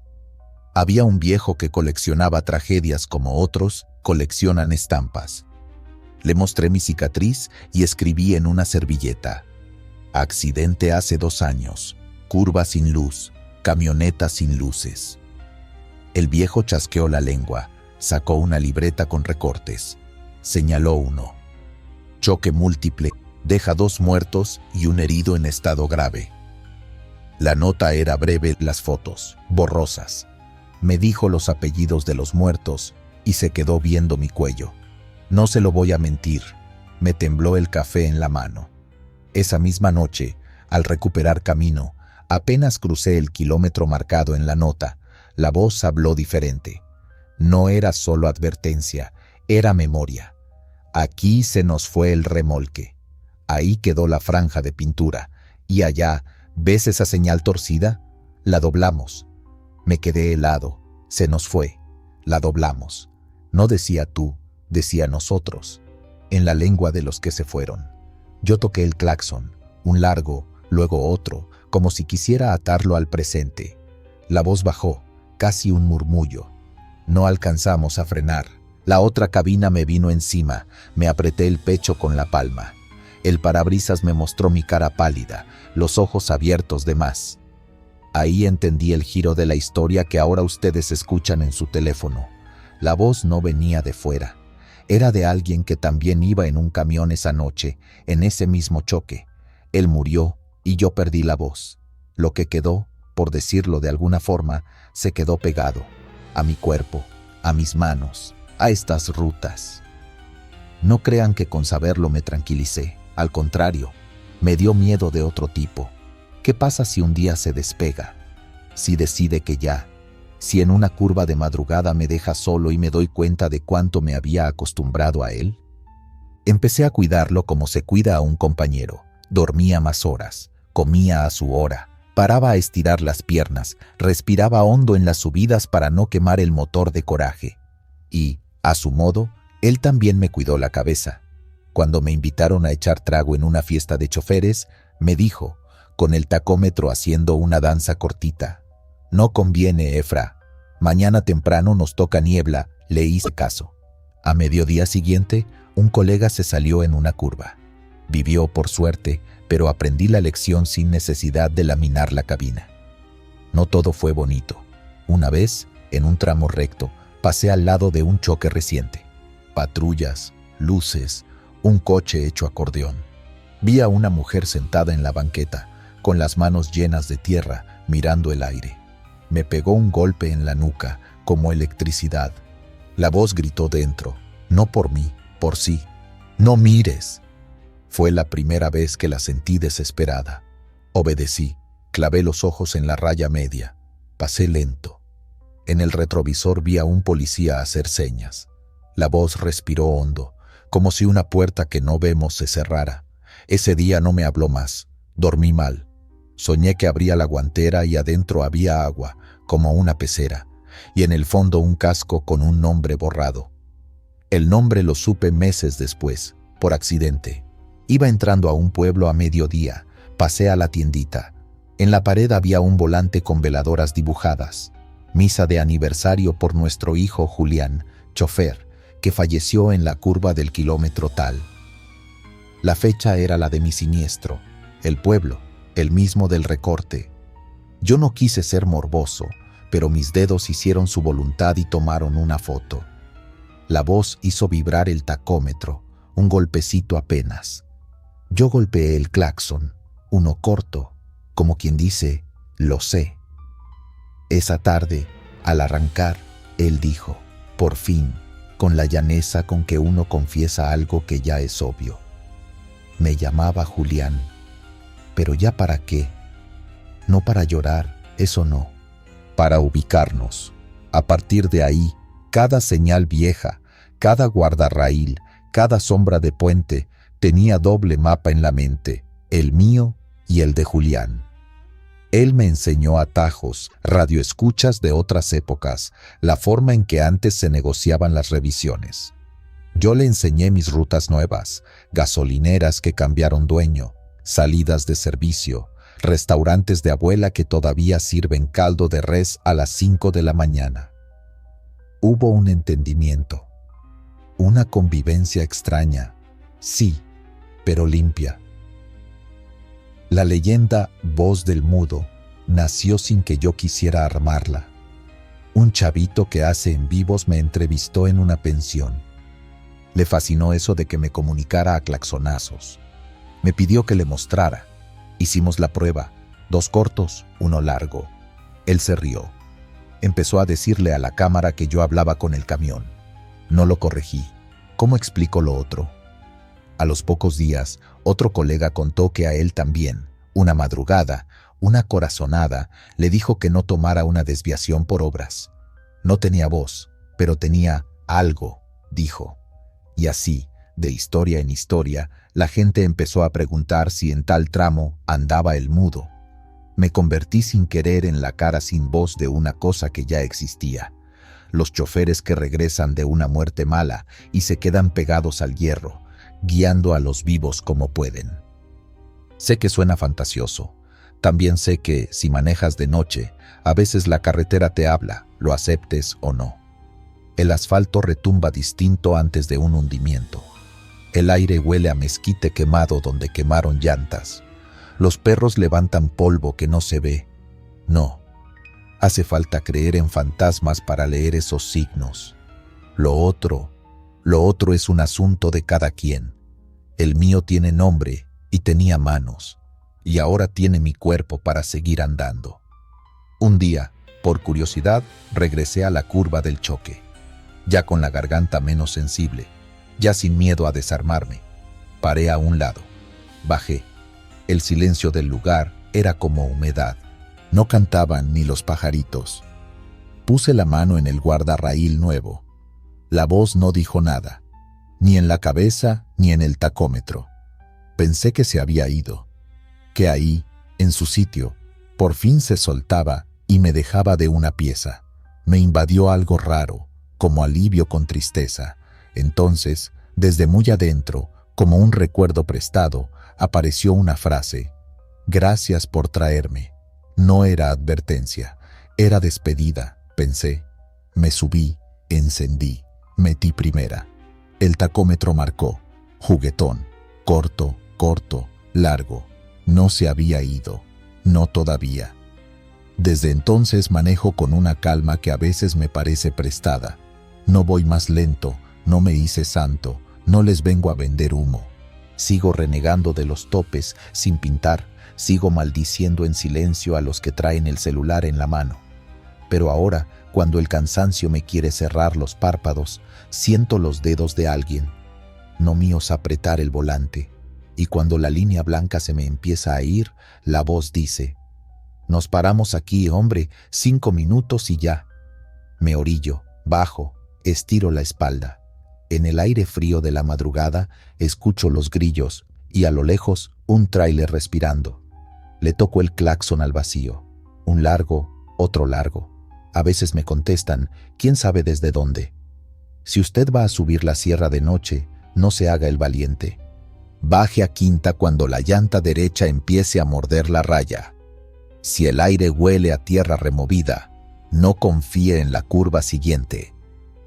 Había un viejo que coleccionaba tragedias como otros coleccionan estampas. Le mostré mi cicatriz y escribí en una servilleta. Accidente hace 2 años, curva sin luz, camioneta sin luces. El viejo chasqueó la lengua, sacó una libreta con recortes. Señaló uno. Choque múltiple, deja 2 muertos y un herido en estado grave. La nota era breve, las fotos, borrosas. Me dijo los apellidos de los muertos y se quedó viendo mi cuello. No se lo voy a mentir, me tembló el café en la mano. Esa misma noche, al recuperar camino, apenas crucé el kilómetro marcado en la nota, la voz habló diferente. No era solo advertencia, era memoria. Aquí se nos fue el remolque. Ahí quedó la franja de pintura. Y allá, ¿ves esa señal torcida? La doblamos. Me quedé helado. Se nos fue. La doblamos. No decía tú, decía nosotros. En la lengua de los que se fueron. Yo toqué el claxon, un largo, luego otro, como si quisiera atarlo al presente. La voz bajó, casi un murmullo. No alcanzamos a frenar. La otra cabina me vino encima. Me apreté el pecho con la palma. El parabrisas me mostró mi cara pálida, los ojos abiertos de más. Ahí entendí el giro de la historia que ahora ustedes escuchan en su teléfono. La voz no venía de fuera. Era de alguien que también iba en un camión esa noche, en ese mismo choque. Él murió y yo perdí la voz. Lo que quedó, por decirlo de alguna forma, se quedó pegado. A mi cuerpo, a mis manos, a estas rutas. No crean que con saberlo me tranquilicé. Al contrario, me dio miedo de otro tipo. ¿Qué pasa si un día se despega? Si decide que ya, si en una curva de madrugada me deja solo y me doy cuenta de cuánto me había acostumbrado a él. Empecé a cuidarlo como se cuida a un compañero. Dormía más horas, comía a su hora, paraba a estirar las piernas, respiraba hondo en las subidas para no quemar el motor de coraje. Y, a su modo, él también me cuidó la cabeza. Cuando me invitaron a echar trago en una fiesta de choferes, me dijo, con el tacómetro haciendo una danza cortita: no conviene, Efra. Mañana temprano nos toca niebla. Le hice caso. A mediodía siguiente, un colega se salió en una curva. Vivió por suerte, pero aprendí la lección sin necesidad de laminar la cabina. No todo fue bonito. Una vez, en un tramo recto, pasé al lado de un choque reciente. Patrullas, luces, un coche hecho acordeón. Vi a una mujer sentada en la banqueta, con las manos llenas de tierra, mirando el aire. Me pegó un golpe en la nuca, como electricidad. La voz gritó dentro, no por mí, por sí. ¡No mires! Fue la primera vez que la sentí desesperada. Obedecí, clavé los ojos en la raya media. Pasé lento. En el retrovisor vi a un policía hacer señas. La voz respiró hondo, como si una puerta que no vemos se cerrara. Ese día no me habló más. Dormí mal. Soñé que abría la guantera y adentro había agua, como una pecera. y en el fondo un casco con un nombre borrado. El nombre lo supe meses después, por accidente. Iba entrando a un pueblo a mediodía, pasé a la tiendita. En la pared había un volante con veladoras dibujadas. Misa de aniversario por nuestro hijo Julián, chofer, que falleció en la curva del kilómetro tal. La fecha era la de mi siniestro, el pueblo, el mismo del recorte. Yo no quise ser morboso, pero mis dedos hicieron su voluntad y tomaron una foto. La voz hizo vibrar el tacómetro, un golpecito apenas. Yo golpeé el claxon, uno corto, como quien dice, lo sé. Esa tarde, al arrancar, él dijo, por fin, con la llaneza con que uno confiesa algo que ya es obvio. Me llamaba Julián. ¿Pero ya para qué? No para llorar, eso no. Para ubicarnos. A partir de ahí, cada señal vieja, cada guardarraíl, cada sombra de puente, tenía doble mapa en la mente, el mío y el de Julián. Él me enseñó atajos, radioescuchas de otras épocas, la forma en que antes se negociaban las revisiones. Yo le enseñé mis rutas nuevas, gasolineras que cambiaron dueño, salidas de servicio, restaurantes de abuela que todavía sirven caldo de res a las 5 de la mañana. Hubo un entendimiento, una convivencia extraña, sí, pero limpia. La leyenda Voz del Mudo nació sin que yo quisiera armarla. Un chavito que hace en vivos me entrevistó en una pensión. Le fascinó eso de que me comunicara a claxonazos. Me pidió que le mostrara. Hicimos la prueba, 2 cortos, 1 largo. Él se rió. Empezó a decirle a la cámara que yo hablaba con el camión. No lo corregí. ¿Cómo explico lo otro? A los pocos días, otro colega contó que a él también, una madrugada, una corazonada, le dijo que no tomara una desviación por obras. No tenía voz, pero tenía algo, dijo. Y así, de historia en historia, la gente empezó a preguntar si en tal tramo andaba el mudo. Me convertí sin querer en la cara sin voz de una cosa que ya existía. Los choferes que regresan de una muerte mala y se quedan pegados al hierro, guiando a los vivos como pueden. Sé que suena fantasioso. También sé que, si manejas de noche, a veces la carretera te habla, lo aceptes o no. El asfalto retumba distinto antes de un hundimiento. El aire huele a mezquite quemado donde quemaron llantas. Los perros levantan polvo que no se ve. No. Hace falta creer en fantasmas para leer esos signos. Lo otro es un asunto de cada quien. El mío tiene nombre y tenía manos, y ahora tiene mi cuerpo para seguir andando. Un día, por curiosidad, regresé a la curva del choque, ya con la garganta menos sensible, ya sin miedo a desarmarme. Paré a un lado. Bajé. El silencio del lugar era como humedad. No cantaban ni los pajaritos. Puse la mano en el guardarraíl nuevo. La voz no dijo nada, ni en la cabeza ni en el tacómetro. Pensé que se había ido, que ahí, en su sitio, por fin se soltaba y me dejaba de una pieza. Me invadió algo raro, como alivio con tristeza. Entonces, desde muy adentro, como un recuerdo prestado, apareció una frase. Gracias por traerme. No era advertencia, era despedida, pensé. Me subí, encendí, metí primera. El tacómetro marcó, juguetón, corto, corto, largo. No se había ido, no todavía. Desde entonces manejo con una calma que a veces me parece prestada. No voy más lento, no me hice santo, no les vengo a vender humo. Sigo renegando de los topes sin pintar, sigo maldiciendo en silencio a los que traen el celular en la mano. Pero ahora, cuando el cansancio me quiere cerrar los párpados, siento los dedos de alguien, no míos, apretar el volante. Y cuando la línea blanca se me empieza a ir, la voz dice, «Nos paramos aquí, hombre, 5 minutos y ya». Me orillo, bajo, estiro la espalda. En el aire frío de la madrugada escucho los grillos y a lo lejos un tráiler respirando. Le toco el claxon al vacío. Un largo, otro largo. A veces me contestan, quién sabe desde dónde. Si usted va a subir la sierra de noche, no se haga el valiente. Baje a quinta cuando la llanta derecha empiece a morder la raya. Si el aire huele a tierra removida, no confíe en la curva siguiente.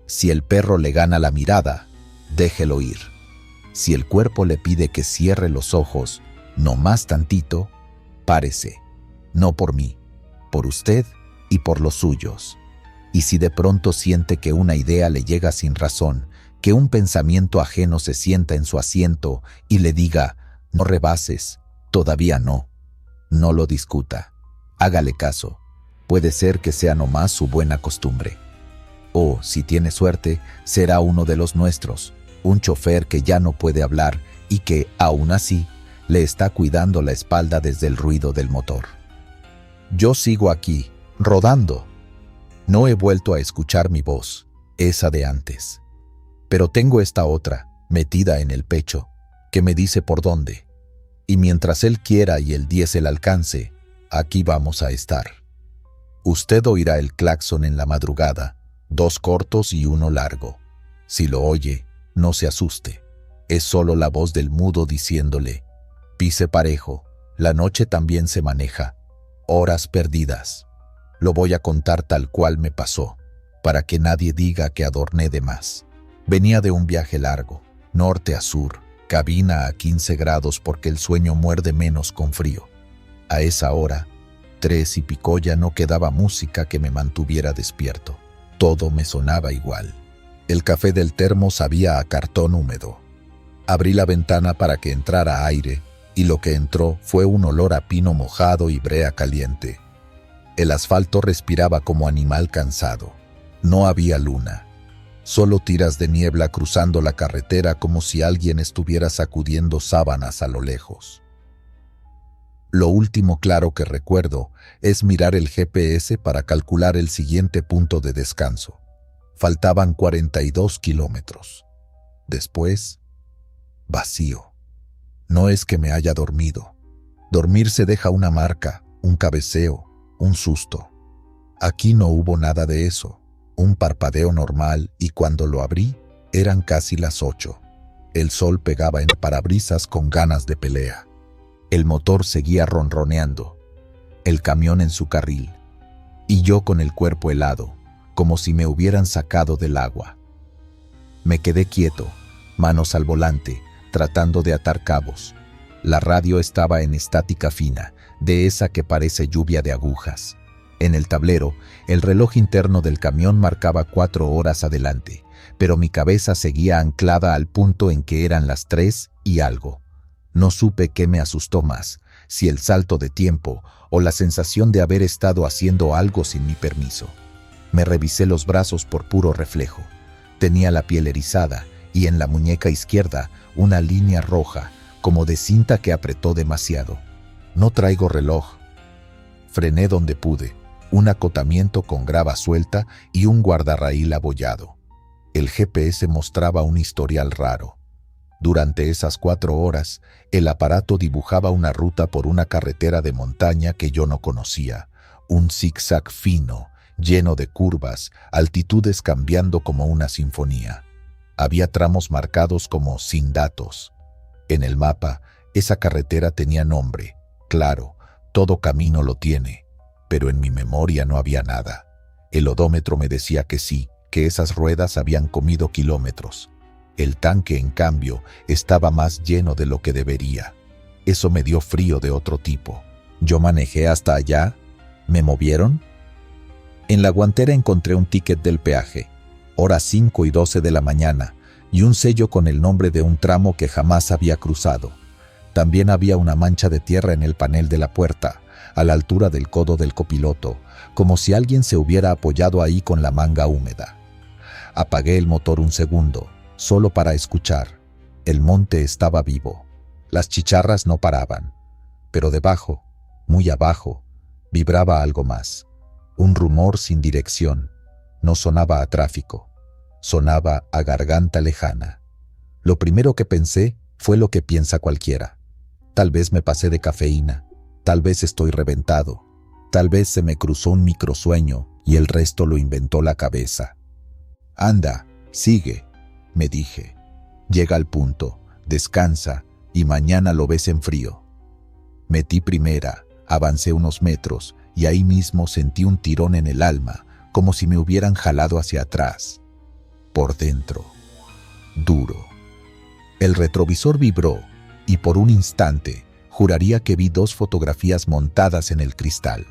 Si el perro le gana la mirada, déjelo ir. Si el cuerpo le pide que cierre los ojos, no más tantito, párese. No por mí, por usted y por los suyos. Y si de pronto siente que una idea le llega sin razón, que un pensamiento ajeno se sienta en su asiento y le diga, no rebases, todavía no. No lo discuta. Hágale caso. Puede ser que sea nomás su buena costumbre. O, si tiene suerte, será uno de los nuestros, un chofer que ya no puede hablar y que, aún así, le está cuidando la espalda desde el ruido del motor. Yo sigo aquí, rodando. No he vuelto a escuchar mi voz, esa de antes. Pero tengo esta otra, metida en el pecho, que me dice por dónde. Y mientras él quiera y el diésel alcance, aquí vamos a estar. Usted oirá el claxon en la madrugada, 2 cortos y 1 largo. Si lo oye, no se asuste. Es solo la voz del mudo diciéndole, pise parejo, la noche también se maneja. Horas perdidas. Lo voy a contar tal cual me pasó, para que nadie diga que adorné de más. Venía de un viaje largo, norte a sur, cabina a 15 grados porque el sueño muerde menos con frío. A esa hora, 3 y pico ya no quedaba música que me mantuviera despierto. Todo me sonaba igual. El café del termo sabía a cartón húmedo. Abrí la ventana para que entrara aire, y lo que entró fue un olor a pino mojado y brea caliente. El asfalto respiraba como animal cansado. No había luna. Solo tiras de niebla cruzando la carretera como si alguien estuviera sacudiendo sábanas a lo lejos. Lo último claro que recuerdo es mirar el GPS para calcular el siguiente punto de descanso. Faltaban 42 kilómetros. Después, vacío. No es que me haya dormido. Dormirse deja una marca, un cabeceo, un susto. Aquí no hubo nada de eso. Un parpadeo normal y cuando lo abrí, eran casi las 8. El sol pegaba en el parabrisas con ganas de pelea. El motor seguía ronroneando, el camión en su carril, y yo con el cuerpo helado, como si me hubieran sacado del agua. Me quedé quieto, manos al volante, tratando de atar cabos. La radio estaba en estática fina, de esa que parece lluvia de agujas. En el tablero, el reloj interno del camión marcaba 4 horas adelante, pero mi cabeza seguía anclada al punto en que eran las 3 y algo. No supe qué me asustó más, si el salto de tiempo o la sensación de haber estado haciendo algo sin mi permiso. Me revisé los brazos por puro reflejo. Tenía la piel erizada y en la muñeca izquierda una línea roja, como de cinta que apretó demasiado. No traigo reloj. Frené donde pude, un acotamiento con grava suelta y un guardarraíl abollado. El GPS mostraba un historial raro. Durante esas 4 horas, el aparato dibujaba una ruta por una carretera de montaña que yo no conocía, un zigzag fino, lleno de curvas, altitudes cambiando como una sinfonía. Había tramos marcados como sin datos. En el mapa, esa carretera tenía nombre, claro, todo camino lo tiene, pero en mi memoria no había nada. El odómetro me decía que sí, que esas ruedas habían comido kilómetros. El tanque, en cambio, estaba más lleno de lo que debería. Eso me dio frío de otro tipo. Yo manejé hasta allá. ¿Me movieron? En la guantera encontré un ticket del peaje, horas 5:12 de la mañana, y un sello con el nombre de un tramo que jamás había cruzado. También había una mancha de tierra en el panel de la puerta, a la altura del codo del copiloto, como si alguien se hubiera apoyado ahí con la manga húmeda. Apagué el motor un segundo, solo para escuchar. El monte estaba vivo. Las chicharras no paraban. Pero debajo, muy abajo, vibraba algo más. Un rumor sin dirección. No sonaba a tráfico. Sonaba a garganta lejana. Lo primero que pensé fue lo que piensa cualquiera. Tal vez me pasé de cafeína. Tal vez estoy reventado. Tal vez se me cruzó un microsueño y el resto lo inventó la cabeza. Anda, sigue, me dije. Llega al punto, descansa y mañana lo ves en frío. Metí primera, avancé unos metros y ahí mismo sentí un tirón en el alma, como si me hubieran jalado hacia atrás. Por dentro, duro. El retrovisor vibró y por un instante juraría que vi 2 fotografías montadas en el cristal.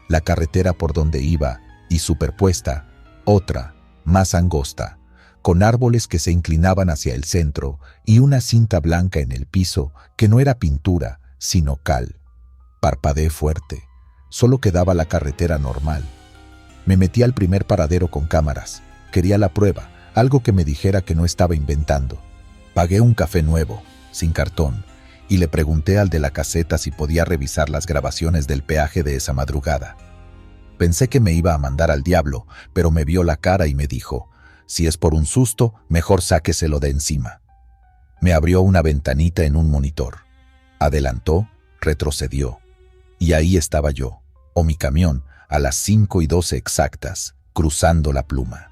La carretera por donde iba y superpuesta, otra, más angosta, con árboles que se inclinaban hacia el centro y una cinta blanca en el piso que no era pintura, sino cal. Parpadeé fuerte. Solo quedaba la carretera normal. Me metí al primer paradero con cámaras. Quería la prueba, algo que me dijera que no estaba inventando. Pagué un café nuevo, sin cartón, y le pregunté al de la caseta si podía revisar las grabaciones del peaje de esa madrugada. Pensé que me iba a mandar al diablo, pero me vio la cara y me dijo, si es por un susto, mejor sáqueselo de encima. Me abrió una ventanita en un monitor. Adelantó, retrocedió. Y ahí estaba yo, o mi camión, a las 5:12 exactas, cruzando la pluma.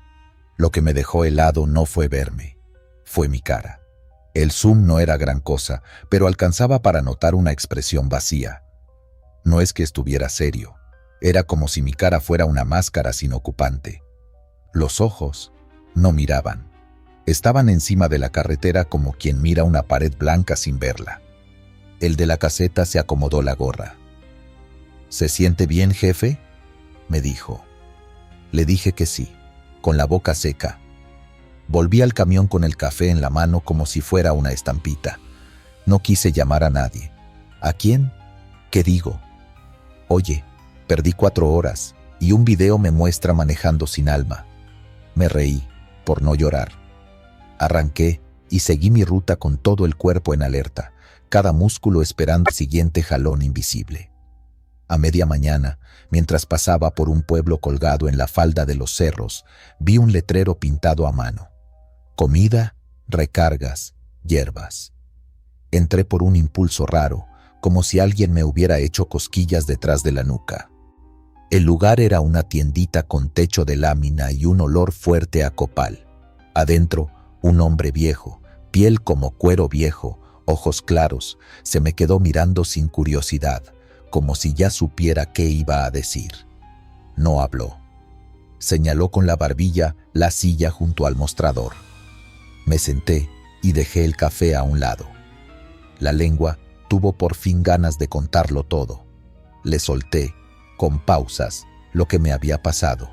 Lo que me dejó helado no fue verme, fue mi cara. El zoom no era gran cosa, pero alcanzaba para notar una expresión vacía. No es que estuviera serio, era como si mi cara fuera una máscara sin ocupante. Los ojos no miraban, estaban encima de la carretera como quien mira una pared blanca sin verla. El de la caseta se acomodó la gorra. ¿Se siente bien, jefe?, me dijo. Le dije que sí, con la boca seca. Volví al camión con el café en la mano como si fuera una estampita. No quise llamar a nadie. ¿A quién? ¿Qué digo? Oye, perdí 4 horas y un video me muestra manejando sin alma. Me reí, por no llorar. Arranqué y seguí mi ruta con todo el cuerpo en alerta, cada músculo esperando el siguiente jalón invisible. A media mañana, mientras pasaba por un pueblo colgado en la falda de los cerros, vi un letrero pintado a mano. Comida, recargas, hierbas. Entré por un impulso raro, como si alguien me hubiera hecho cosquillas detrás de la nuca. El lugar era una tiendita con techo de lámina y un olor fuerte a copal. Adentro, un hombre viejo, piel como cuero viejo, ojos claros, se me quedó mirando sin curiosidad, como si ya supiera qué iba a decir. No habló. Señaló con la barbilla la silla junto al mostrador. Me senté y dejé el café a un lado. La lengua tuvo por fin ganas de contarlo todo. Le solté, con pausas, lo que me había pasado.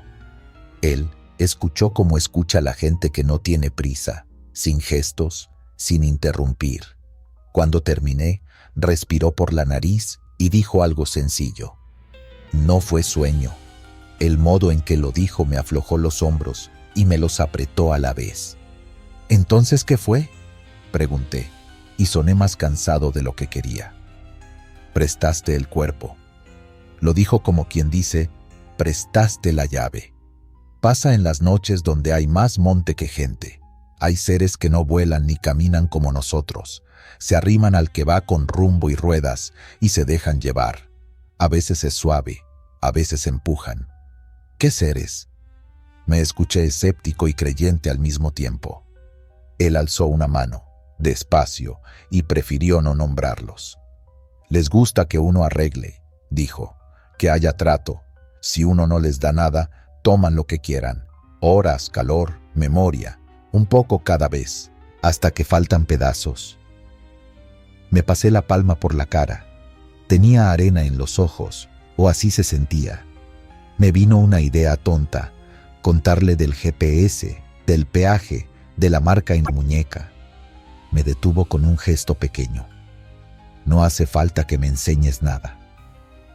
Él escuchó como escucha la gente que no tiene prisa, sin gestos, sin interrumpir. Cuando terminé, respiró por la nariz y dijo algo sencillo. No fue sueño. El modo en que lo dijo me aflojó los hombros y me los apretó a la vez. ¿Entonces qué fue?, pregunté, y soné más cansado de lo que quería. Prestaste el cuerpo. Lo dijo como quien dice, prestaste la llave. Pasa en las noches donde hay más monte que gente. Hay seres que no vuelan ni caminan como nosotros. Se arriman al que va con rumbo y ruedas y se dejan llevar. A veces es suave, a veces empujan. ¿Qué seres? Me escuché escéptico y creyente al mismo tiempo. Él alzó una mano, despacio, y prefirió no nombrarlos. Les gusta que uno arregle, dijo, que haya trato. Si uno no les da nada, toman lo que quieran. Horas, calor, memoria, un poco cada vez, hasta que faltan pedazos. Me pasé la palma por la cara. Tenía arena en los ojos, o así se sentía. Me vino una idea tonta, contarle del GPS, del peaje, de la marca en la muñeca. Me detuvo con un gesto pequeño. No hace falta que me enseñes nada.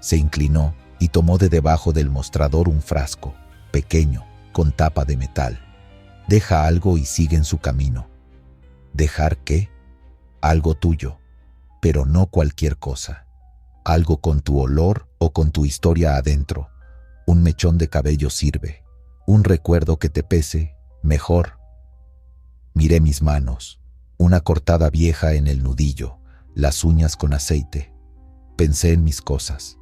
Se inclinó y tomó de debajo del mostrador un frasco, pequeño, con tapa de metal. Deja algo y sigue en su camino. ¿Dejar qué? Algo tuyo, pero no cualquier cosa. Algo con tu olor o con tu historia adentro. Un mechón de cabello sirve. Un recuerdo que te pese, mejor. Miré mis manos, una cortada vieja en el nudillo, las uñas con aceite. Pensé en mis cosas.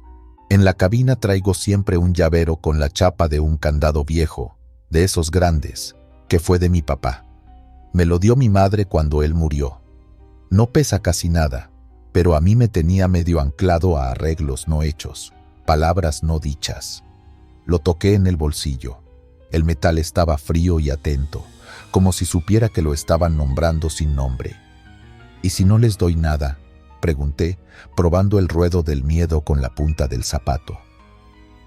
En la cabina traigo siempre un llavero con la chapa de un candado viejo, de esos grandes, que fue de mi papá. Me lo dio mi madre cuando él murió. No pesa casi nada, pero a mí me tenía medio anclado a arreglos no hechos, palabras no dichas. Lo toqué en el bolsillo. El metal estaba frío y atento, como si supiera que lo estaban nombrando sin nombre. ¿Y si no les doy nada?, pregunté, probando el ruedo del miedo con la punta del zapato.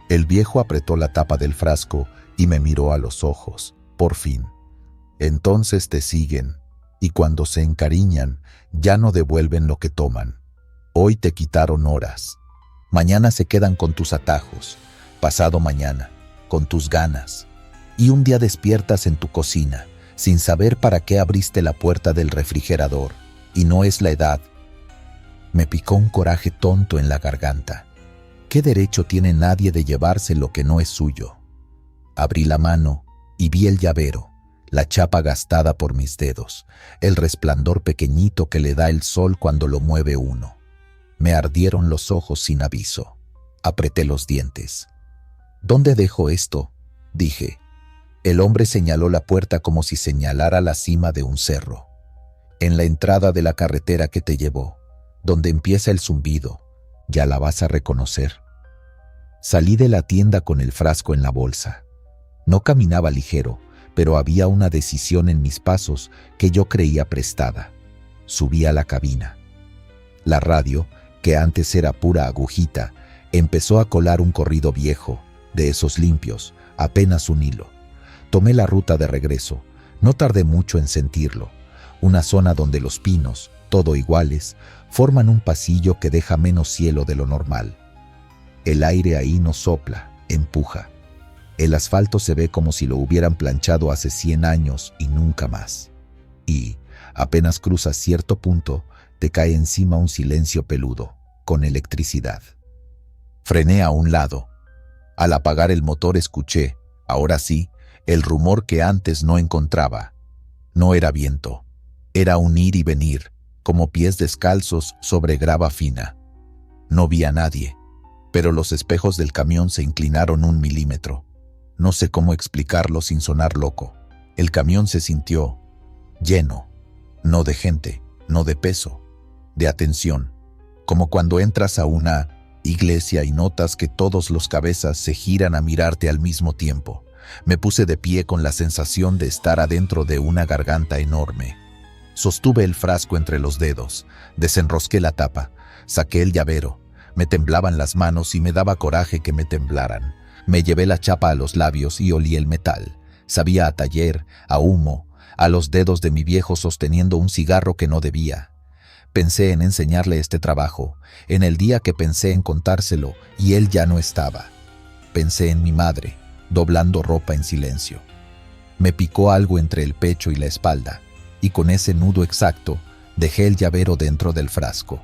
El viejo apretó la tapa del frasco y me miró a los ojos, por fin. Entonces te siguen, y cuando se encariñan, ya no devuelven lo que toman. Hoy te quitaron horas. Mañana se quedan con tus atajos, pasado mañana, con tus ganas. Y un día despiertas en tu cocina, sin saber para qué abriste la puerta del refrigerador, y no es la edad. Me picó un coraje tonto en la garganta. ¿Qué derecho tiene nadie de llevarse lo que no es suyo? Abrí la mano y vi el llavero, la chapa gastada por mis dedos, el resplandor pequeñito que le da el sol cuando lo mueve uno. Me ardieron los ojos sin aviso. Apreté los dientes. ¿Dónde dejo esto?, dije. El hombre señaló la puerta como si señalara la cima de un cerro. En la entrada de la carretera que te llevó, donde empieza el zumbido, ya la vas a reconocer. Salí de la tienda con el frasco en la bolsa. No caminaba ligero, pero había una decisión en mis pasos que yo creía prestada. Subí a la cabina. La radio, que antes era pura agujita, empezó a colar un corrido viejo, de esos limpios, apenas un hilo. Tomé la ruta de regreso. No tardé mucho en sentirlo. Una zona donde los pinos, todo iguales, forman un pasillo que deja menos cielo de lo normal. El aire ahí no sopla, empuja. El asfalto se ve como si lo hubieran planchado hace 100 años y nunca más. Y, apenas cruzas cierto punto, te cae encima un silencio peludo, con electricidad. Frené a un lado. Al apagar el motor escuché, ahora sí, el rumor que antes no encontraba. No era viento, era un ir y venir, como pies descalzos sobre grava fina. No vi a nadie, pero los espejos del camión se inclinaron 1 milímetro. No sé cómo explicarlo sin sonar loco. El camión se sintió lleno, no de gente, no de peso, de atención, como cuando entras a una iglesia y notas que todos los cabezas se giran a mirarte al mismo tiempo. Me puse de pie con la sensación de estar adentro de una garganta enorme. Sostuve el frasco entre los dedos, desenrosqué la tapa, saqué el llavero. Me temblaban las manos y me daba coraje que me temblaran. Me llevé la chapa a los labios y olí el metal. Sabía a taller, a humo, a los dedos de mi viejo sosteniendo un cigarro que no debía. Pensé en enseñarle este trabajo, en el día que pensé en contárselo y él ya no estaba. Pensé en mi madre, doblando ropa en silencio. Me picó algo entre el pecho y la espalda, y con ese nudo exacto dejé el llavero dentro del frasco.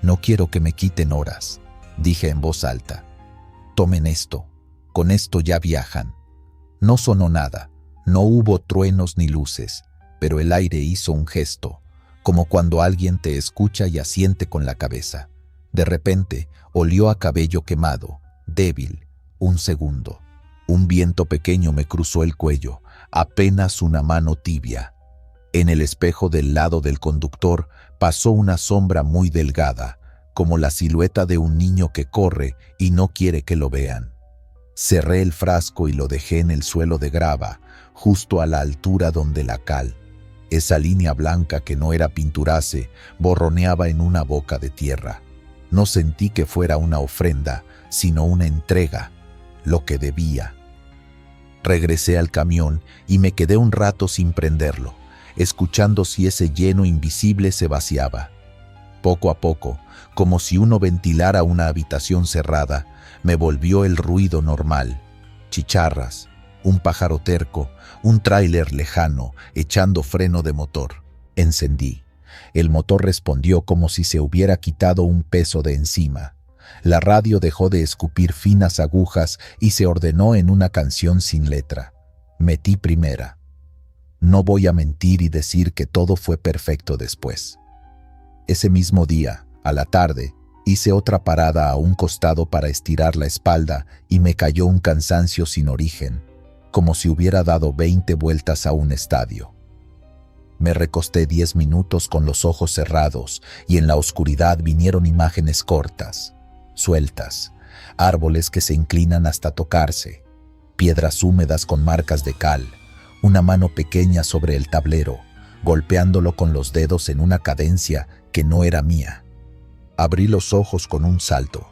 No quiero que me quiten horas, dije en voz alta. Tomen esto, con esto ya viajan. No sonó nada, no hubo truenos ni luces, pero el aire hizo un gesto, como cuando alguien te escucha y asiente con la cabeza. De repente, olió a cabello quemado, débil, 1 segundo. Un viento pequeño me cruzó el cuello, apenas una mano tibia. En el espejo del lado del conductor pasó una sombra muy delgada, como la silueta de un niño que corre y no quiere que lo vean. Cerré el frasco y lo dejé en el suelo de grava, justo a la altura donde la cal, esa línea blanca que no era pinturase, borroneaba en una boca de tierra. No sentí que fuera una ofrenda, sino una entrega, lo que debía. Regresé al camión y me quedé un rato sin prenderlo, escuchando si ese lleno invisible se vaciaba. Poco a poco, como si uno ventilara una habitación cerrada, me volvió el ruido normal. Chicharras, un pájaro terco, un tráiler lejano, echando freno de motor. Encendí. El motor respondió como si se hubiera quitado un peso de encima. La radio dejó de escupir finas agujas y se ordenó en una canción sin letra. Metí primera. No voy a mentir y decir que todo fue perfecto después. Ese mismo día, a la tarde, Hice otra parada a un costado para estirar la espalda y me cayó un cansancio sin origen, como si hubiera dado 20 vueltas a un estadio. Me recosté 10 minutos con los ojos cerrados y en la oscuridad vinieron imágenes cortas, sueltas, árboles que se inclinan hasta tocarse, piedras húmedas con marcas de cal, una mano pequeña sobre el tablero, golpeándolo con los dedos en una cadencia que no era mía. Abrí los ojos con un salto.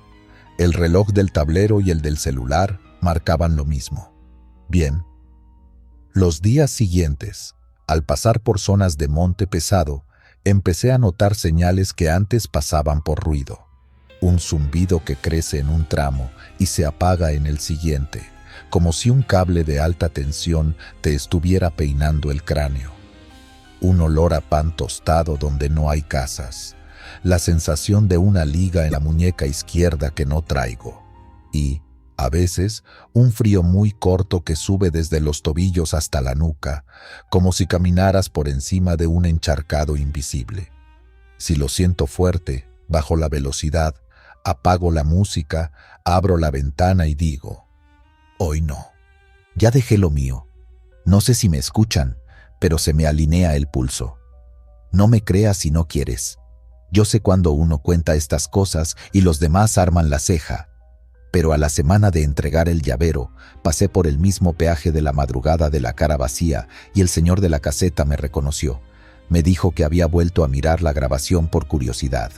El reloj del tablero y el del celular marcaban lo mismo. Bien. Los días siguientes, al pasar por zonas de monte pesado, empecé a notar señales que antes pasaban por ruido. Un zumbido que crece en un tramo y se apaga en el siguiente, como si un cable de alta tensión te estuviera peinando el cráneo. Un olor a pan tostado donde no hay casas. La sensación de una liga en la muñeca izquierda que no traigo. Y, a veces, un frío muy corto que sube desde los tobillos hasta la nuca, como si caminaras por encima de un encharcado invisible. Si lo siento fuerte, bajo la velocidad, apago la música, abro la ventana y digo, hoy no. Ya dejé lo mío. No sé si me escuchan, pero se me alinea el pulso. No me creas si no quieres. Yo sé cuando uno cuenta estas cosas y los demás arman la ceja, pero a la semana de entregar el llavero, pasé por el mismo peaje de la madrugada de la cara vacía y el señor de la caseta me reconoció. Me dijo que había vuelto a mirar la grabación por curiosidad.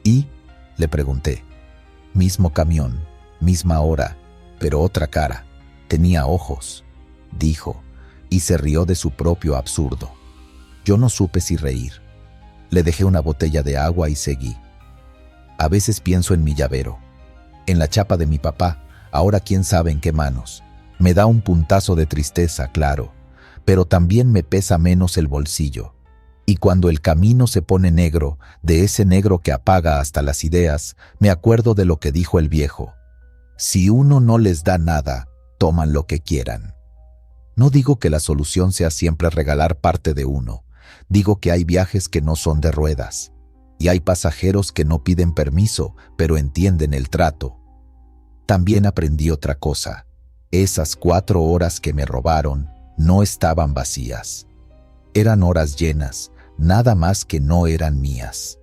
¿Y? Le pregunté. Mismo camión, misma hora, pero otra cara. Tenía ojos, dijo, y se rió de su propio absurdo. Yo no supe si reír. Le dejé una botella de agua y seguí. A veces pienso en mi llavero, en la chapa de mi papá, ahora quién sabe en qué manos. Me da un puntazo de tristeza, claro, pero también me pesa menos el bolsillo. Y cuando el camino se pone negro, de ese negro que apaga hasta las ideas, me acuerdo de lo que dijo el viejo. Si uno no les da nada, toman lo que quieran. No digo que la solución sea siempre regalar parte de uno. Digo que hay viajes que no son de ruedas, y hay pasajeros que no piden permiso, pero entienden el trato. También aprendí otra cosa. Esas 4 horas que me robaron no estaban vacías. Eran horas llenas, nada más que no eran mías.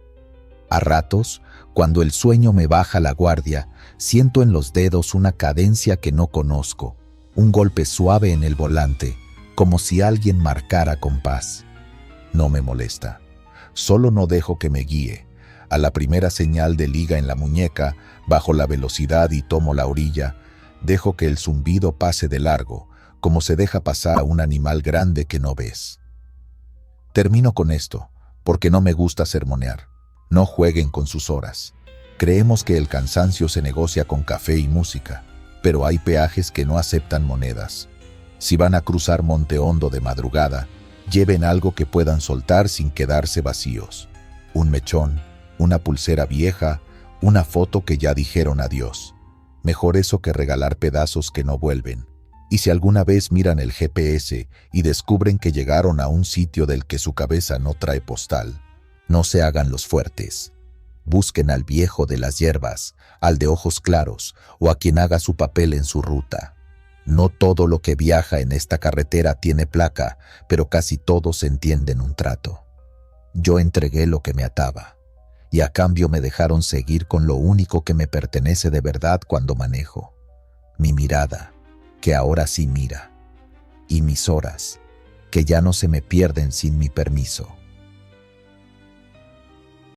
A ratos, cuando el sueño me baja la guardia, siento en los dedos una cadencia que no conozco, un golpe suave en el volante, como si alguien marcara compás. No me molesta. Solo no dejo que me guíe. A la primera señal de liga en la muñeca, bajo la velocidad y tomo la orilla, dejo que el zumbido pase de largo, como se deja pasar a un animal grande que no ves. Termino con esto, porque no me gusta sermonear. No jueguen con sus horas. Creemos que el cansancio se negocia con café y música, pero hay peajes que no aceptan monedas. Si van a cruzar Monte Hondo de madrugada, lleven algo que puedan soltar sin quedarse vacíos. Un mechón, una pulsera vieja, una foto que ya dijeron adiós. Mejor eso que regalar pedazos que no vuelven. Y si alguna vez miran el GPS y descubren que llegaron a un sitio del que su cabeza no trae postal, no se hagan los fuertes. Busquen al viejo de las hierbas, al de ojos claros o a quien haga su papel en su ruta. No todo lo que viaja en esta carretera tiene placa, pero casi todos entienden un trato. Yo entregué lo que me ataba, y a cambio me dejaron seguir con lo único que me pertenece de verdad cuando manejo. Mi mirada, que ahora sí mira, y mis horas, que ya no se me pierden sin mi permiso.